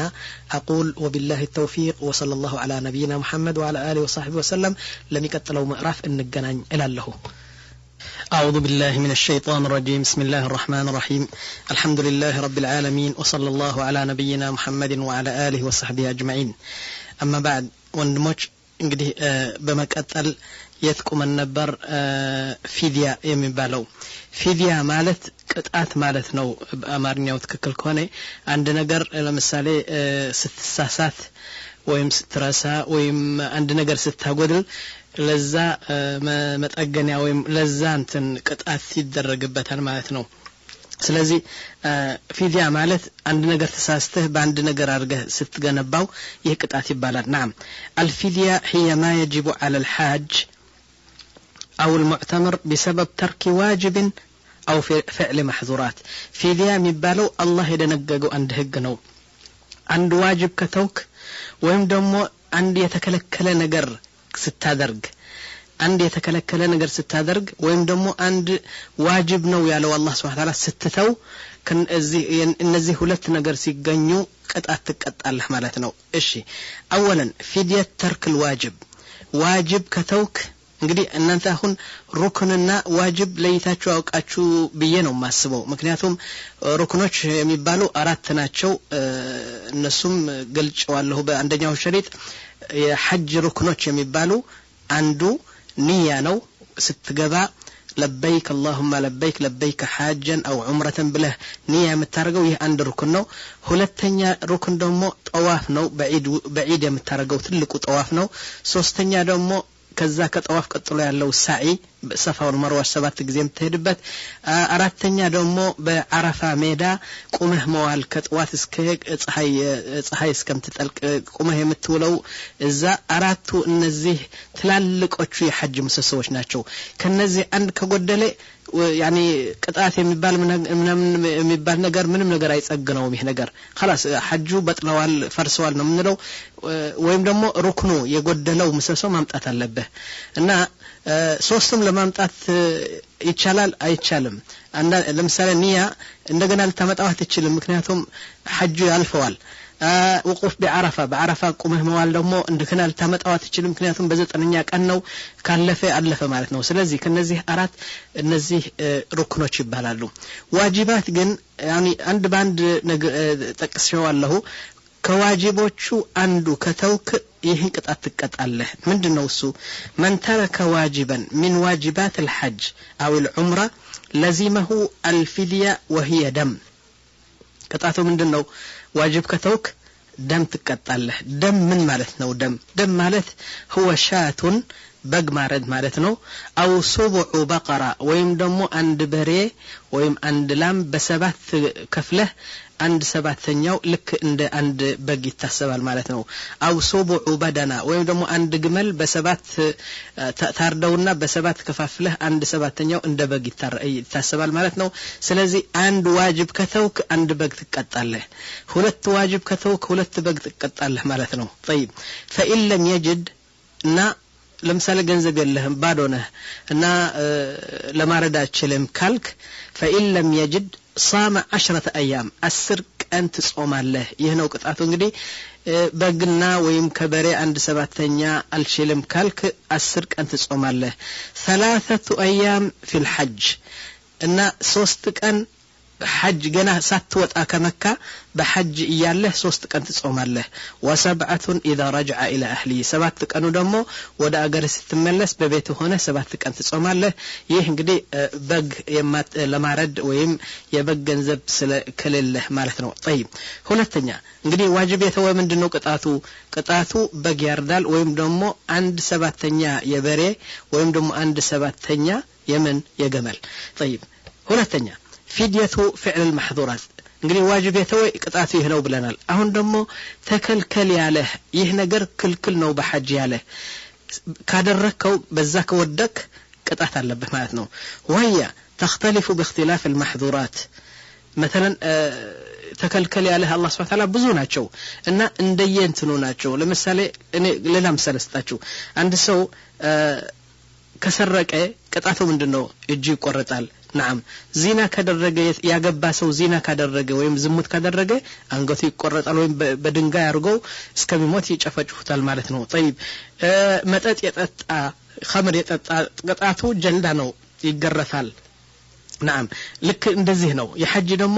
اقول وبالله التوفيق وصلى الله على نبينا محمد وعلى اله وصحبه وسلم ለሚቀጥለው ምዕራፍ እንገናኝ እላለሁ أعوذ بالله من الشيطان الرجيم بسم الله الرحمن الرحيم الحمد لله رب العالمين وصلى الله على نبينا محمد وعلى آله وصحبه أجمعين أما بعد وندمج እንግዲህ በመቀጠል የትቁም ነበር ፊዲያ የሚባለው ፊዲያ ማለት ቅጣት ማለት ነው በአማርኛው ትክክል ከሆነ አንድ ነገር ለምሳሌ ስትሳሳት ወይም ስትረሳ ወይም አንድ ነገር ስታጎድል ለዛ መጠገንያ ወይም ለዛ እንትን ቅጣት ይደረግበታል ማለት ነው ስለዚህ ፊዲያ ማለት አንድ ነገር ተሳስተህ በአንድ ነገር አርገህ ስትገነባው ይህ ቅጣት ይባላል نعم الفدية هي ما يجب على الحاج أو المعتمر بسبب ترك واجب أو فعل محظورات فدية የሚባለው አላህ የደነገገው አንድ ህግ ነው አንድ ዋጅብ ከተውክ ወይም ደግሞ አንድ የተከለከለ ነገር ስታደርግ አንድ የተከለከለ ነገር ስታደርግ ወይም ደግሞ አንድ ዋጅብ ነው ያለው አላህ Subhanahu Wa Ta'ala ስትተው እነዚህ ሁለት ነገር ሲገኙ ቅጣት ትቀጣለህ ማለት ነው እሺ አወለን ፊዲየት ተርክ الواجب ዋጅብ ከተውክ እንግዲህ እናንተ አሁን ሩክንና ዋጅብ ለይታችሁ አውቃችሁ ብዬ ነው ማስበው ምክንያቱም ሩክኖች የሚባሉ 4 ናቸው እነሱም ገልጨዋለሁ በአንደኛው ሸሪጥ የሐጅ ሩክኖች የሚባሉ አንዱ ንያ ነው ስትገባ لبيك اللهم لبيك لبيك حاجا أو عمرة بله نية متارجو يه عند ركن نو ሁለተኛ ركن دمو طواف نو بعيد متارجو تلقو طواف نو ሶስተኛ ደግሞ ከዛ ከጠዋፍ ቀጥሎ ያለው ሳዒ ሰፋ ወልመርዋ 7 ጊዜ የምትሄድበት አራተኛ ደግሞ በአረፋ ሜዳ ቁመህ መዋል ከጠዋት እስከ ፀሐይ እስከምትጠልቅ ቁመህ የምትውለው እዛ አራቱ እነዚህ ትላልቆቹ የሐጅ ምሰሶች ናቸው ከነዚህ አንድ ከጎደለ ያኒ ቅጣት የሚባል ነገር ምንም ነገር አይጸግነውም ይሄ ነገር خلاص ሐጁ በጥለዋል ፈርሰዋል ነው ምንለው ወይም ደግሞ ሩክኑ የጎደለው ምሰሶ ማምጣት አለበት እና ሶስቱም ለማምጣት ይቻላል አይቻልም ለምሳሌ ኒያ እንደገና ልታመጣው አትችልም ምክንያቱም ሐጁ ያልፈዋል وقوف بعرفة قومه موال دمو እንደገና ልታመጣው አትችልም ምክንያቱም በዘጠነኛ ቀን ነው ካለፈ ማለት ነው ስለዚህ ከነዚህ አራት እነዚህ ሩክኖች ይባላሉ ዋጅባት ግን ያኒ አንድ ባንድ ጠቅሼዋለሁ ከዋጅቦቹ አንዱ ከተውክ ይህን ቅጣት ትቀጣለህ ምንድነው እሱ من ترك واجبا من واجبات الحج او العمره لزمه الفديه وهي دم ቅጣቱ ምንድነው واجب كتوك دم تقطعله دم من معناتنو دم معنات هو شاة بق مارد معناتنو او سبع بقره ويم دمو عند بري ويم عند لام بسبات كفله عند سباتኛው ልክ እንደ አንድ በግ ይታሰባል ማለት ነው አው ሱቡዑ በደና ወይም ደግሞ አንድ ግመል በሰባት ታርደውና በሰባት ከፋፍለህ አንድ ሰባተኛው እንደ በግ ይታሰባል ማለት ነው ስለዚህ አንድ ዋጅብ ከተውክ አንድ በግ ትቀጣለህ ሁለት ዋጅብ ከተውክ ሁለት በግ ትቀጣለህ ማለት ነው طيب فإن لم يجد እና ለምሳሌ ገንዘብ የለህም ባዶ ነህ እና ለማረዳ አትችልም ካልክ فإن لم يجد صام 10 ايام 10 ቀን ትጾማለህ ይህ ነው ቅጣቱ እንግዲህ በግና ወይም ከበሬ አንድ ሰባተኛ አልችልም ካልክ 10 ቀን ትጾማለህ 3 ايام في الحج እና 3 ቀን حج ገና ሳትወጣ ከመካ በሐጅ እያለህ 3 ቀን ትጾማለህ وسبعه اذا رجع الى اهله 7 ቀኑ ደግሞ ወደ አገር ስትመለስ በቤት ሆነ 7 ቀን ትጾማለህ ይህ እንግዲህ በግ ለማረድ ወይም የበግ ገንዘብ ስለከለለህ ማለት ነው طيب ሁለተኛ እንግዲህ ዋጅብ የተወ ምንድነው ቅጣቱ በግ ያርዳል ወይም ደግሞ አንድ ሰባተኛ የበሬ ወይም ደግሞ አንድ ሰባተኛ የምን የገመል طيب ሁለተኛ فدية فعل المحظورات እንግዲህ ዋጅብ የተወ ቅጣቱ ይሄ ነው ብለናል አሁን ደግሞ ተከልከል ያለህ ይህ ነገር ክልክል ነው በሐጅ ያለህ ካደረከው በዛ ከወደክ ቅጣት አለበት ማለት ነው وهي تختلف باختلاف المحظورات مثلا ተከልከል ያለህ አላህ Subhanahu Wa Ta'ala ብዙ ናቸው እና እንደየንትኑ ናቸው ለምሳሌ እኔ ሌላ ምሳሌ ልስጣችሁ አንድ ሰው ከሰረቀ ቅጣቱ ምንድነው እጅ ይቆረጣል نعم زنا ካደረገ ያገባ ሰው زنا ካደረገ ወይም ዝሙት ካደረገ አንገቱ ይቆረጣል ወይም በድንጋይ አርገው እስከሚሞት ይጨፈጭፉታል ማለት ነው طيب መጠጥ የጠጣ خمر የጠጣ ቅጣቱ ጀልዳ ነው ይገረፋል نعم ልክ እንደዚህ ነው የሐጅ ደግሞ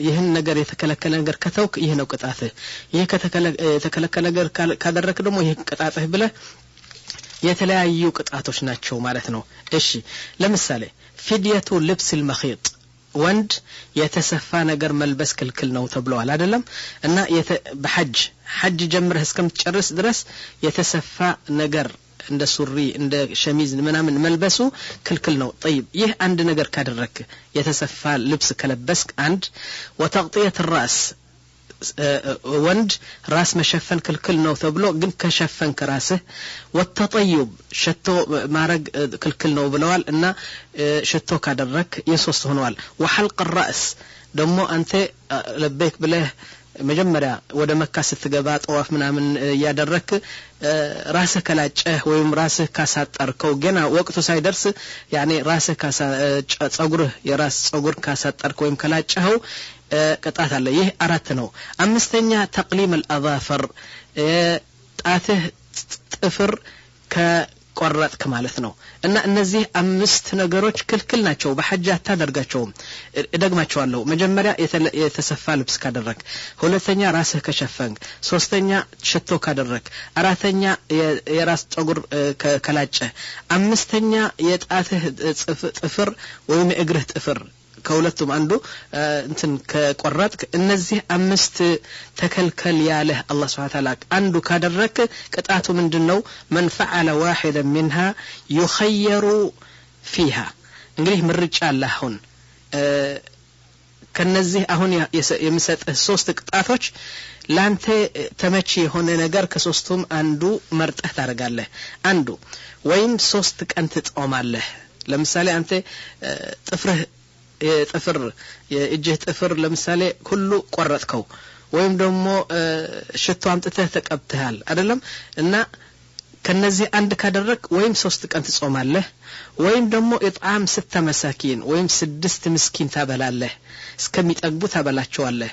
ይህን ነገር የተከለከለ ነገር ከተውክ ይሄ ነው ቅጣትህ ይሄ ከተከለከለ ነገር ካደረክ ደግሞ ይሄ ቅጣትህ ብለ የተለያዩ ቅጣቶች ናቸው ማለት ነው እሺ ለምሳሌ فدية لبس المخيط ወንድ የተሰፋ ነገር መልበስ ክልክል ነው ተብሏል አይደለም እና በሐጅ ጀምረህ እስከምትጨርስ ድረስ የተሰፋ ነገር እንደ ሱሪ እንደ ሸሚዝ ምናምን መልበሱ ክልክል ነው طيب ይህ አንድ ነገር ካደረክ የተሰፋ ልብስ ከለበስክ አንድ وتغطية الراس ወንድ ራስ መሸፈን ክልክል ነው ተብሎ ግን ከሸፈን ከራስህ والتطيب ሽቶ ማረግ ክልክል ነው ብለዋል እና ሽቶ ካደረክ የሶስት ሆነዋል وحلق الراس ደግሞ አንተ ለበይክ ብለህ መጀመሪያ ወደ መካ ስትገባ ጠዋፍ ምናምን ያደረክ ራስህ ከላጨህ ወይም ራስህ ካሳጠርከው ገና ወቅቱ ሳይደርስ ያኔ ራስህ ጸጉርህ የራስ ጸጉር ካሳጠርከው ወይም ከላጨኸው ቅጣት አለ ይህ አራት ነው አምስተኛ ተቅሊም الأظافر ጣትህ ጥፍር ቆረጥክ ማለት ነው እና እነዚህ አምስት ነገሮች ክልክል ናቸው በሐጅ አታደርጋቸው እደግማቸዋለሁ መጀመሪያ የተሰፋ ልብስ ካደረክ ሁለተኛ ራስህ ከሸፈንክ ሶስተኛ ሽቶ ካደረክ አራተኛ የራስ ጸጉር ከላጨ አምስተኛ የጣትህ ጥፍር ወይም እግርህ ጥፍር ከሁለቱም አንዱ እንትን ከቆረጥክ እነዚህ አምስት ተከልከል ያለ አላህ Subhanahu Wa Ta'ala አንዱ ካደረክ ቅጣቱ ምንድነው من فعل واحدا منها يخير فيها እንግዲህ ምርጫ አለሁን ከነዚህ አሁን የምሰጥህ ሶስት ቅጣቶች ላንተ ተመቺ የሆነ ነገር ከሶስቱም አንዱ መርጠህ ታረጋለህ አንዱ ወይም 3 ቀን ትጾማለህ ለምሳሌ አንተ ጥፍር የእጅህ ጥፍር ለምሳሌ ሁሉ ቆረጥከው ወይም ደግሞ ሽቶ አምጥተህ ተቀብተሃል አይደለም እና ከነዚህ አንድ ካደረክ ወይም 3 ቀን ትጾማለህ ወይም ደግሞ ኢጥዓም 6 መሳኪን ወይም 6 ምስኪን ታበላለህ እስከሚጠግቡ ታበላቸዋለህ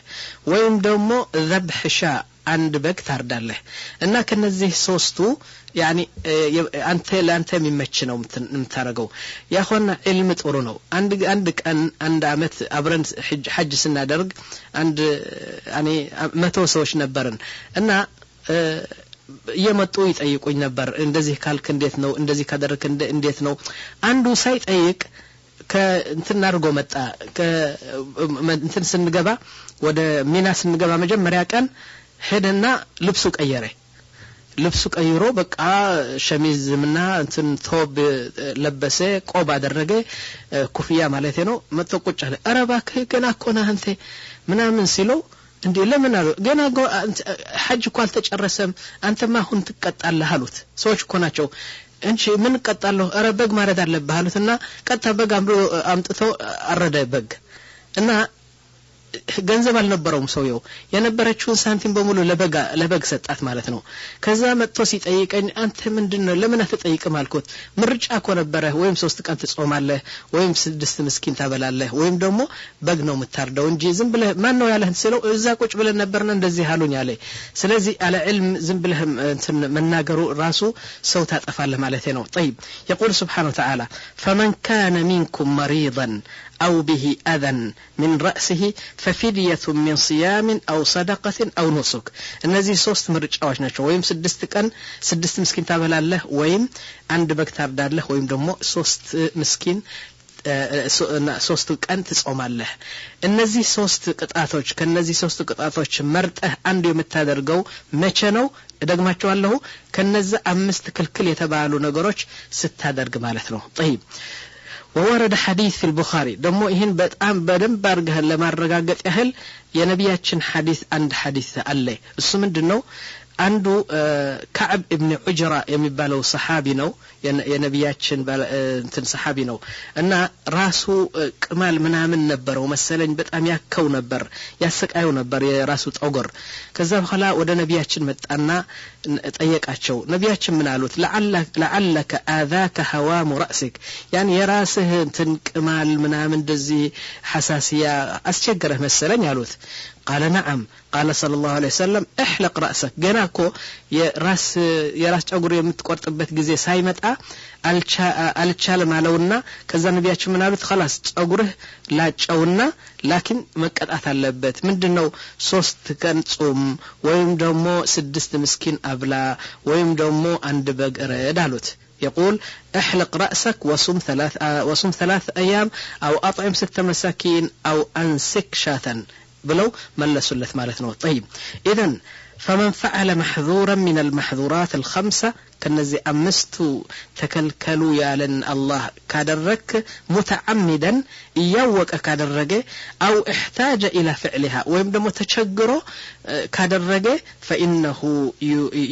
ወይም ደግሞ ذبح شاء አንድ በግ ታርዳለህ እና ከነዚህ ሶስቱ يعني አንተ ለአንተ የሚመች ነው የምታረገው ያሆነ ዒልም ጥሩ ነው አንድ ቀን አንድ አመት አብረን ሐጅ ስናደርግ አንድ يعني 100 ሰዎች ነበርን እና የመጡ ይጠይቁኝ ነበር እንደዚህ ካልክ እንዴት ነው እንደዚህ ካደረክ እንዴት ነው አንዱ ሳይጠይቅ ከእንትን አድርጎ መጣ ከእንትን ስንገባ ወደ ሚና ስንገባ መጀመሪያ ቀን ሄደና ልብሱ ቀይሮ በቃ ሸሚዝምና እንትን ቶብ ለበሰ ቆብ አደረገ ኩፍያ ማለት ነው መጥቶ ቁጭ አለ አረባክ ገና ኮና አንተ ምናምን ሲለው እንዴ ለምን አሉ ገና ሐጅ እኮ አልተጨረሰም አንተማ አሁን ትቀጣለህ አሉት ሰዎች እኮ ናቸው እንጂ ምን ቀጣለሁ አረበግ ማረድ አለብህ አሉትና ቀጣ በግ አምጥቶ አረደ በግ እና ገንዘብ አልነበረውም ሰውየው የነበረችውን ሳንቲም በሙሉ ለበግ ሰጣት ማለት ነው ከዛ መጥቶ ሲጠይቀኝ አንተ ምንድነው ለምን አትጠይቅም አልኩት ምርጫ እኮ ነበረ ወይም 3 ቀን ትጾማለህ ወይም 6 ምስኪን ታበላለህ ወይም ደግሞ በግ ነው የምታርደው እንጂ ዝም ብለህ ማን ነው ያለህን ስለው እዛ ቁጭ ብለን ነበርና እንደዚህ አሉኝ አለ ስለዚህ على علم ዝም ብለህ እንትን መናገሩ ራሱ ሰው ታጠፋለህ ማለት ነው طيب يقول سبحانه وتعالى فمن كان منكم مريضا أو به أذى من رأسه ففدية من صيام أو صدقة أو نسك እነዚህ 3 ምርጫዎች ናቸው ወይም 6 ቀን 6 ምስኪን ታበላለህ ወይም አንድ በግ ታርዳለህ ወይም ደግሞ 3 ምስኪን 3 ቀን ትጾማለህ እነዚህ 3 ቅጣቶች ከነዚህ 3 ቅጣቶች መርጠህ አንድ የምታደርገው መቼ ነው ደግማቸዋለሁ ከነዚህ 5 ክልክል የተባሉ ነገሮች ስታደርግ ማለት ነው طيب وورد حديث في البخاري دمو ይህን በጣም በደንብ አርገህ ለማረጋገጥ ያህል የነቢያችን ሐዲስ አንድ ሐዲስ አለ እሱ ምንድነው አንዱ ከዓብ ኢብኑ ዑጅራ የሚባለው ሰሃቢ ነው የነቢያችን እንትን ሰሃቢ ነው እና ራሱ ቅማል ምናምን ነበረው መሰለኝ በጣም ያከው ነበር ያሰቃየው ነበር የራሱ ጸጉር ከዛ በኋላ ወደ ነቢያችን መጣና ጠየቃቸው ነቢያችን ምን አሉት ለዓለከ አዛከ هوام رأسك يعني የራስህ እንትን ቅማል ምናምን እንደዚህ ሐሳሲያ አስቸገረህ መሰለኝ አሉት قال نعم قال صلى الله عليه وسلم احلق رأسك ገናኮ የራስ ጸጉር የምትቆርጥበት ጊዜ ሳይመጣ አልቻለም አለውና ከዛ ነቢያችን ምን አሉት خلاص ጸጉርህ ላጨውና ላኪን መቀጣት አለበት ምንድነው 3 ቀን ጾም ወይም ደግሞ 6 ምስኪን አብላ ወይም ደግሞ አንድ በግ እረድ አሉት يقول احلق رأسك وصم 3 أيام أو أطعم 6 مساكين أو أنسك شاة بلو ملسلت مالتنا طيب إذن فمن فعل محظورا من المحظورات الخمسة كنزي أمستو تكلكلوا يالن الله كادرك متعمدا يوك كادرك أو احتاج إلى فعلها ويبدأ متشجره كادرك فإنه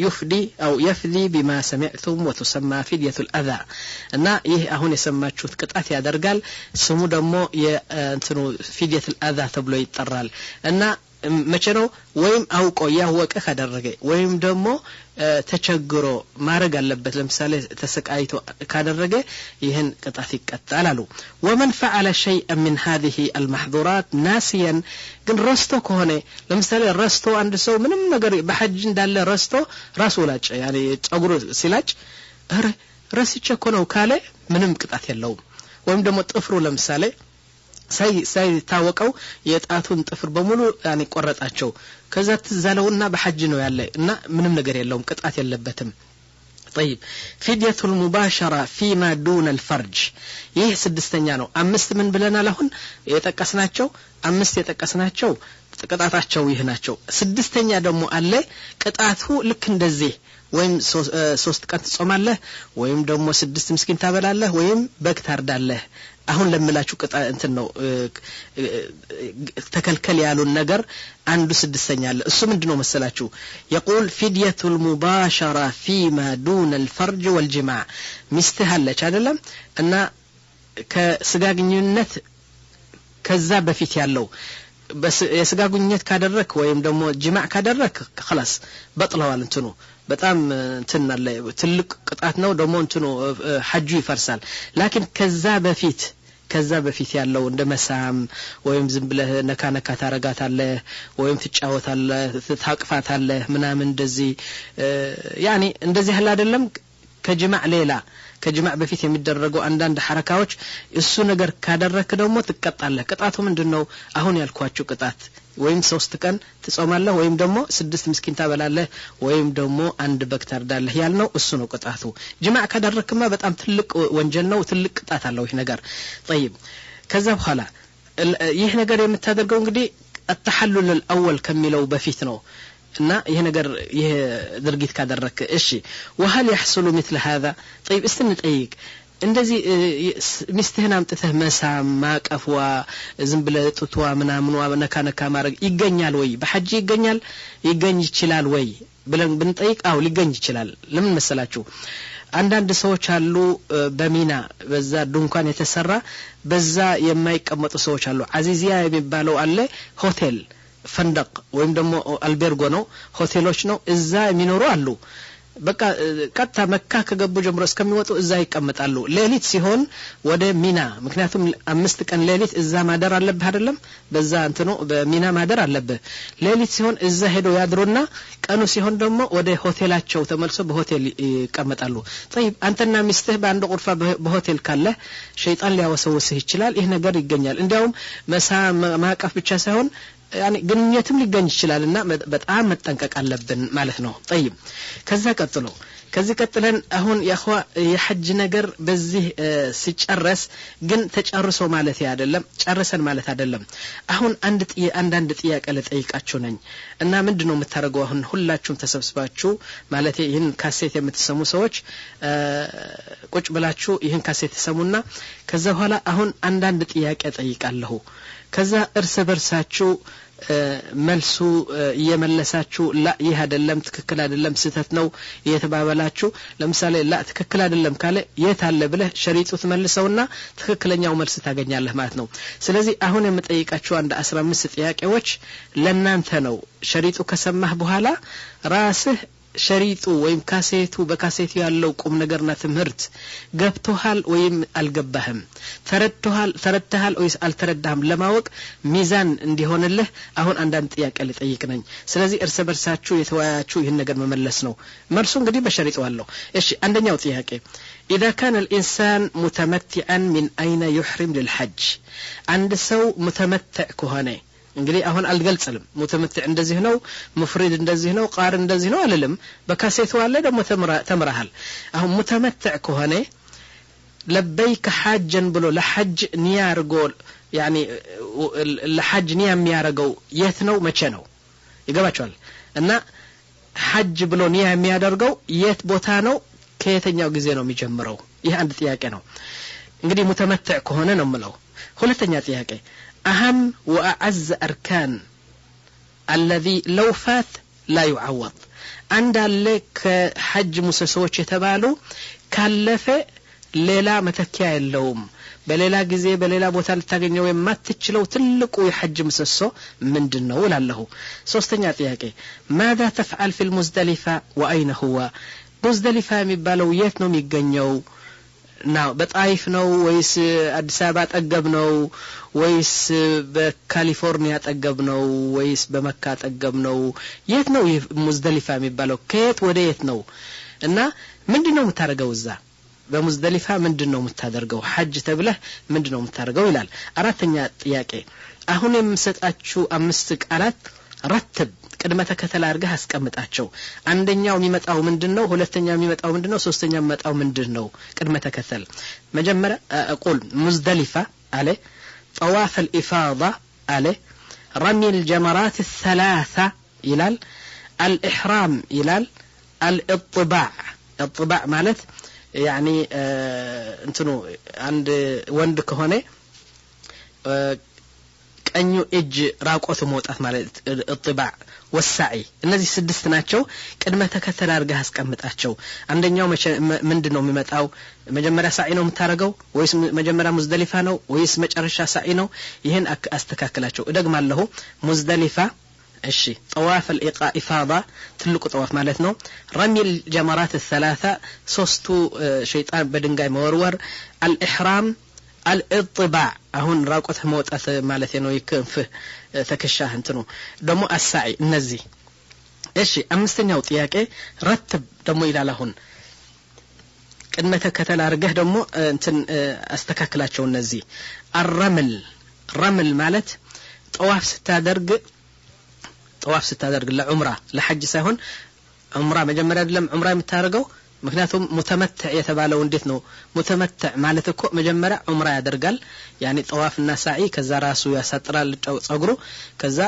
يفدي أو يفدي بما سمعتم وتسمى فدية الأذى أن هون يسمى قطعة يا درجال سمو دمو ينتنو فدية الأذى تبلو يتطرال أن መቸነው ወይም አውቆ ያወቀ ካደረገ ወይም ደግሞ ተቸግሮ ማረግ አለበት ለምሳሌ ተሰቃይቶ ካደረገ ይሄን ቅጣት ይቀጣል አሉ ومن فعل شيئا من هذه المحظورات ناسيا ግን ረስቶ ከሆነ ለምሳሌ ረስቶ አንድ ሰው ምንም ነገር በሐጅ እንዳለ ረስቶ ራሱ ላጭ يعني ጸጉሩ ሲላጭ ረስቼ እኮ ነው ካለ ምንም ቅጣት የለውም ወይም ደግሞ ጥፍሩ ለምሳሌ ሳይታወቀው የጣቱን ጥፍር በሙሉ ያኔ ቆረጣቸው ከዛ ተዛለውና በሐጅ ነው ያለ እና ምንም ነገር የለውም ቅጣት የለበትም طيب فدية المباشرة فيما دون الفرج ይህ ስድስተኛ ነው አምስት ምን ብለናል አሁን የተጠቀስናቸው አምስት የተጠቀስናቸው ቅጣታቸው ይህ ናቸው ስድስተኛ ደግሞ አለ ቅጣቱ ልክ እንደዚህ ወይም 3 ቀን ትጾማለህ ወይም ደግሞ 6 ምስኪን ታበላለህ ወይም በግ ታርዳለህ አሁን ለምላችሁ ቅጣት እንትን ነው ተከልከል ያሉን ነገር አንዱ ስድስተኛ አለ እሱ ምንድነው መሰላችሁ يقول فدية المباشرة فيما دون الفرج والجماع مستهلች አይደለም እና ከስጋግኝነት ከዛ በፊት ያለው የስጋግኝነት ካደረክ ወይም ደግሞ ጅማዕ ካደረክ خلاص በጥለዋል እንትኑ በጣም እንትን አለ ትልቅ ቅጣት ነው ደግሞ እንትኑ ሐጁ ይፈርሳል ላኪን ከዛ በፊት ያለው እንደ መሳም ወይም ዝም ብለህ ነካ ታረጋታለህ ወይም ትጫወታለህ ታቅፋታለህ ምናምን እንደዚህ ያኒ እንደዚህ ያለ አይደለም ከጅማዕ በፊት የሚደረጉ አንዳንድ ሐረካዎች እሱ ነገር ካደረክ ደግሞ ትቀጣለህ ቅጣቱ ምንድነው አሁን ያልኳችሁ ቅጣት ወይም 3 ቀን ትጾማለህ ወይም ደግሞ 6 ምስኪን ታበላለህ ወይም ደግሞ አንድ በግ ታርዳለህ ያልነው እሱ ነው ቅጣቱ ጅማዕ ካደረክማ በጣም ትልቅ ወንጀል ነው ትልቅ ቅጣት አለው ይህ ነገር طيب ከዛ በኋላ ይህ ነገር የምታደርገው እንግዲህ التحلل الاول ከሚለው በፊት ነው እና ይሄ ነገር ይሄ ድርጊት ካደረክ እሺ وهل يحصل مثل هذا طيب استنطيق እንደዚህ ሚስትህን አምጥተህ መሳም ማቀፍዋ ዝም ብለህ ጡትዋ ምናምን ነካ ማድረግ ይገኛል ወይ በሐጅ ይገኝ ይችላል ወይ ብለን ብንጠይቅ አው ሊገኝ ይችላል ለምን መሰላችሁ አንዳንድ ሰዎች አሉ በሚና በዛ ድንኳን የተሰራ በዛ የማይቀመጡ ሰዎች አሉ አዚዚያ የሚባለው አለ ሆቴል ፈንደቅ ወይም ደግሞ አልቤርጎ ነው ሆቴሎች ነው እዛ የሚኖሩ አሉ በቃ ቀጥታ መካ ከገቡ ጀምሮ እስከሚወጡ እዛ ይቀመጣሉ ሌሊት ሲሆን ወደ ሚና ምክንያቱም 5 ቀን ሌሊት እዛ ማደር አለበት አይደለም በዛ እንትኑ በሚና ማደር አለበት ሌሊት ሲሆን እዛ ሄዶ ያድሩና ቀኑ ሲሆን ደግሞ ወደ ሆቴላቸው ተመልሶ በሆቴል ይቀመጣሉ طيب አንተና ሚስትህ በአንድ ቁርፋ በሆቴል ካለ ሸይጣን ሊያወሰውስህ ይችላል ይሄ ነገር ይገኛል እንዲያውም መሳ ማቀፍ ብቻ ሳይሆን يعني ግንኙነትም ሊገኝ ይችላልና በጣም መጠንቀቅ አለብን ማለት ነው طيب ከዚህ ቀጥለን አሁን ያخوا የሐጅ ነገር በዚህ ሲጨርስ ግን ተጨርሶ ማለት አይደለም ጨርሰን ማለት አይደለም አሁን አንድ ጥያቄ ለጠይቃችሁ ነኝ እና ምንድነው የምታረጋው አሁን ሁላችሁም ተሰብስባችሁ ማለት ይሄን ካሴት የምትሰሙ ሰዎች ቁጭ ብላችሁ ይሄን ካሴት ተሰሙና ከዛ በኋላ አሁን አንድ ጥያቄ ጠይቃለሁ ከዛ እርስ በርሳችሁ መልሱ እየመለሳችሁ ላ ይህ አይደለም ትክክል አይደለም ስህተት ነው እየተባባላችሁ ለምሳሌ ላ ትክክል አይደለም ካለ የት አለ ብለህ ሸሪጡ ተመልሰውና ትክክለኛው መልስ ታገኛለህ ማለት ነው ስለዚህ አሁን የምጠይቃችሁ አንድ 15 ጥያቄዎች ለናንተ ነው ሸሪጡ ከሰማህ በኋላ ራስህ ሸሪጡ ወይም ካሴቱ በካሴቱ ያለው ቁም ነገርና ትምህርት ገብቶሃል ወይም አልገባህም ተረድተሃል ወይስ አልተረዳህም ለማወቅ ሚዛን እንዲሆንልህ አሁን አንዳንድ ጥያቄ ልጠይቅ ነኝ ስለዚህ እርስ በርሳችሁ የተወያያችሁ ይሄን ነገር መመለስ ነው መልሱ እንግዲህ በሸሪጡ አለው እሺ አንደኛው ጥያቄ اذا كان الانسان متمتعا من اين يحرم للحج عند سو متمتع كهنه እንግዲህ አሁን አልገልጽልም ሙተመትዕ እንደዚህ ነው ሙፍሪድ እንደዚህ ነው ቃር እንደዚህ ነው አለለም በካሴቱ አለ ደግሞ ተምራሃል አሁን ሙተመትዕ ከሆነ ለበይክ ሐጅን ብሎ ለሐጅ ኒያርጎ يعني ለሐጅ ኒያ የሚያረገው የት ነው መቼ ነው ይገባችኋል እና ሐጅ ብሎ ኒያ የሚያደርገው የት ቦታ ነው ከየትኛው ጊዜ ነው የሚጀምረው ይሄ አንድ ጥያቄ ነው እንግዲህ ሙተመትዕ ከሆነ ነው ምለው ሁለተኛ ጥያቄ أهم وأعز أركان الذي لو فات لا يعوض عند لك حج مسسوች የተባሉ ካለፈ ሌላ መተኪያ የለውም በሌላ ጊዜ በሌላ ቦታ ልታገኘው የማትችለው ትልቁ የሐጅ ምሰሶ ምንድነው እላለሁ ሶስተኛ ጥያቄ ماذا تفعل في المزدلفة وأين هو مزدلفة የሚባለው የት ነው የሚገኘው ናው በጣይፍ ነው ወይስ አዲስ አበባ ጠገብ ነው ወይስ በካሊፎርኒያ ጠገብ ነው ወይስ በመካ ጠገብ ነው የት ነው ሙዝደሊፋ የሚባለው ከየት ወደ የት ነው እና ምንድነው የምታረገው እዛ በሙዝደሊፋ ምንድነው የምታደርገው ሐጅ ተብለህ ምንድነው የምታደርገው ይላል አራተኛ ጥያቄ አሁን የምሰጣችሁ 5 ቃላት ረትብ ቅድመ ተከተል አድርገህ አስቀምጣቸው አንደኛው የሚመጣው ምንድነው ሁለተኛው የሚመጣው ምንድነው ሶስተኛው የሚመጣው ምንድነው ቅድመ ተከተል መጀመሪያ اقول مزدلفه عليه طواف الافاضه عليه رمي الجمرات الثلاثه يلال الاحرام يلال الطباع ማለት يعني እንትኑ አንድ ወንድ ከሆነ ቀኙ እጅ ራቆት መውጣት ማለት الطباع والسعي እነዚህ 6 ናቸው ቅድመ ተከተል አድርገህ አስቀምጣቸው አንደኛው ምንድነው የሚመጣው መጀመሪያ ሳዒ ነው የምታረገው ወይስ መጀመሪያ ሙዝደሊፋ ነው ወይስ መጨረሻ ሳዒ ነው ይሄን አስተካክላቸው እደግማለሁ ሙዝደሊፋ እሺ طواف الافاضه ትልቁ طواف ማለት ነው رمي الجمرات الثلاثه ሶስቱ ሸይጣን በድንጋይ መወርወር الاحرام الطباع አሁን ራቆት መውጣት ማለት ነው ይከንፍ ተከሻህ እንትኑ ደሞ አሳዒ እነዚህ እሺ አምስተኛው ጥያቄ ረትብ ደሞ ይላል አሁን ቅድመ ተከተል አድርገህ ደሞ እንትን አስተካክላቸው እነዚህ الرمل ማለት طواف ስታደርግ ለዑምራ ለሐጅ ሳይሆን ዑምራ መጀመሪያ አይደለም ዑምራ የምታደርገው ምክንያቱም ሙተመትዕ የተባለው እንዴት ነው ሙተመትዕ ማለት እኮ መጀመሪያ ዑምራ ያደርጋል ያኒ ጠዋፍና ሳዒ ከዛ ራሱ ያሳጥራል ጸጉሩ ከዛ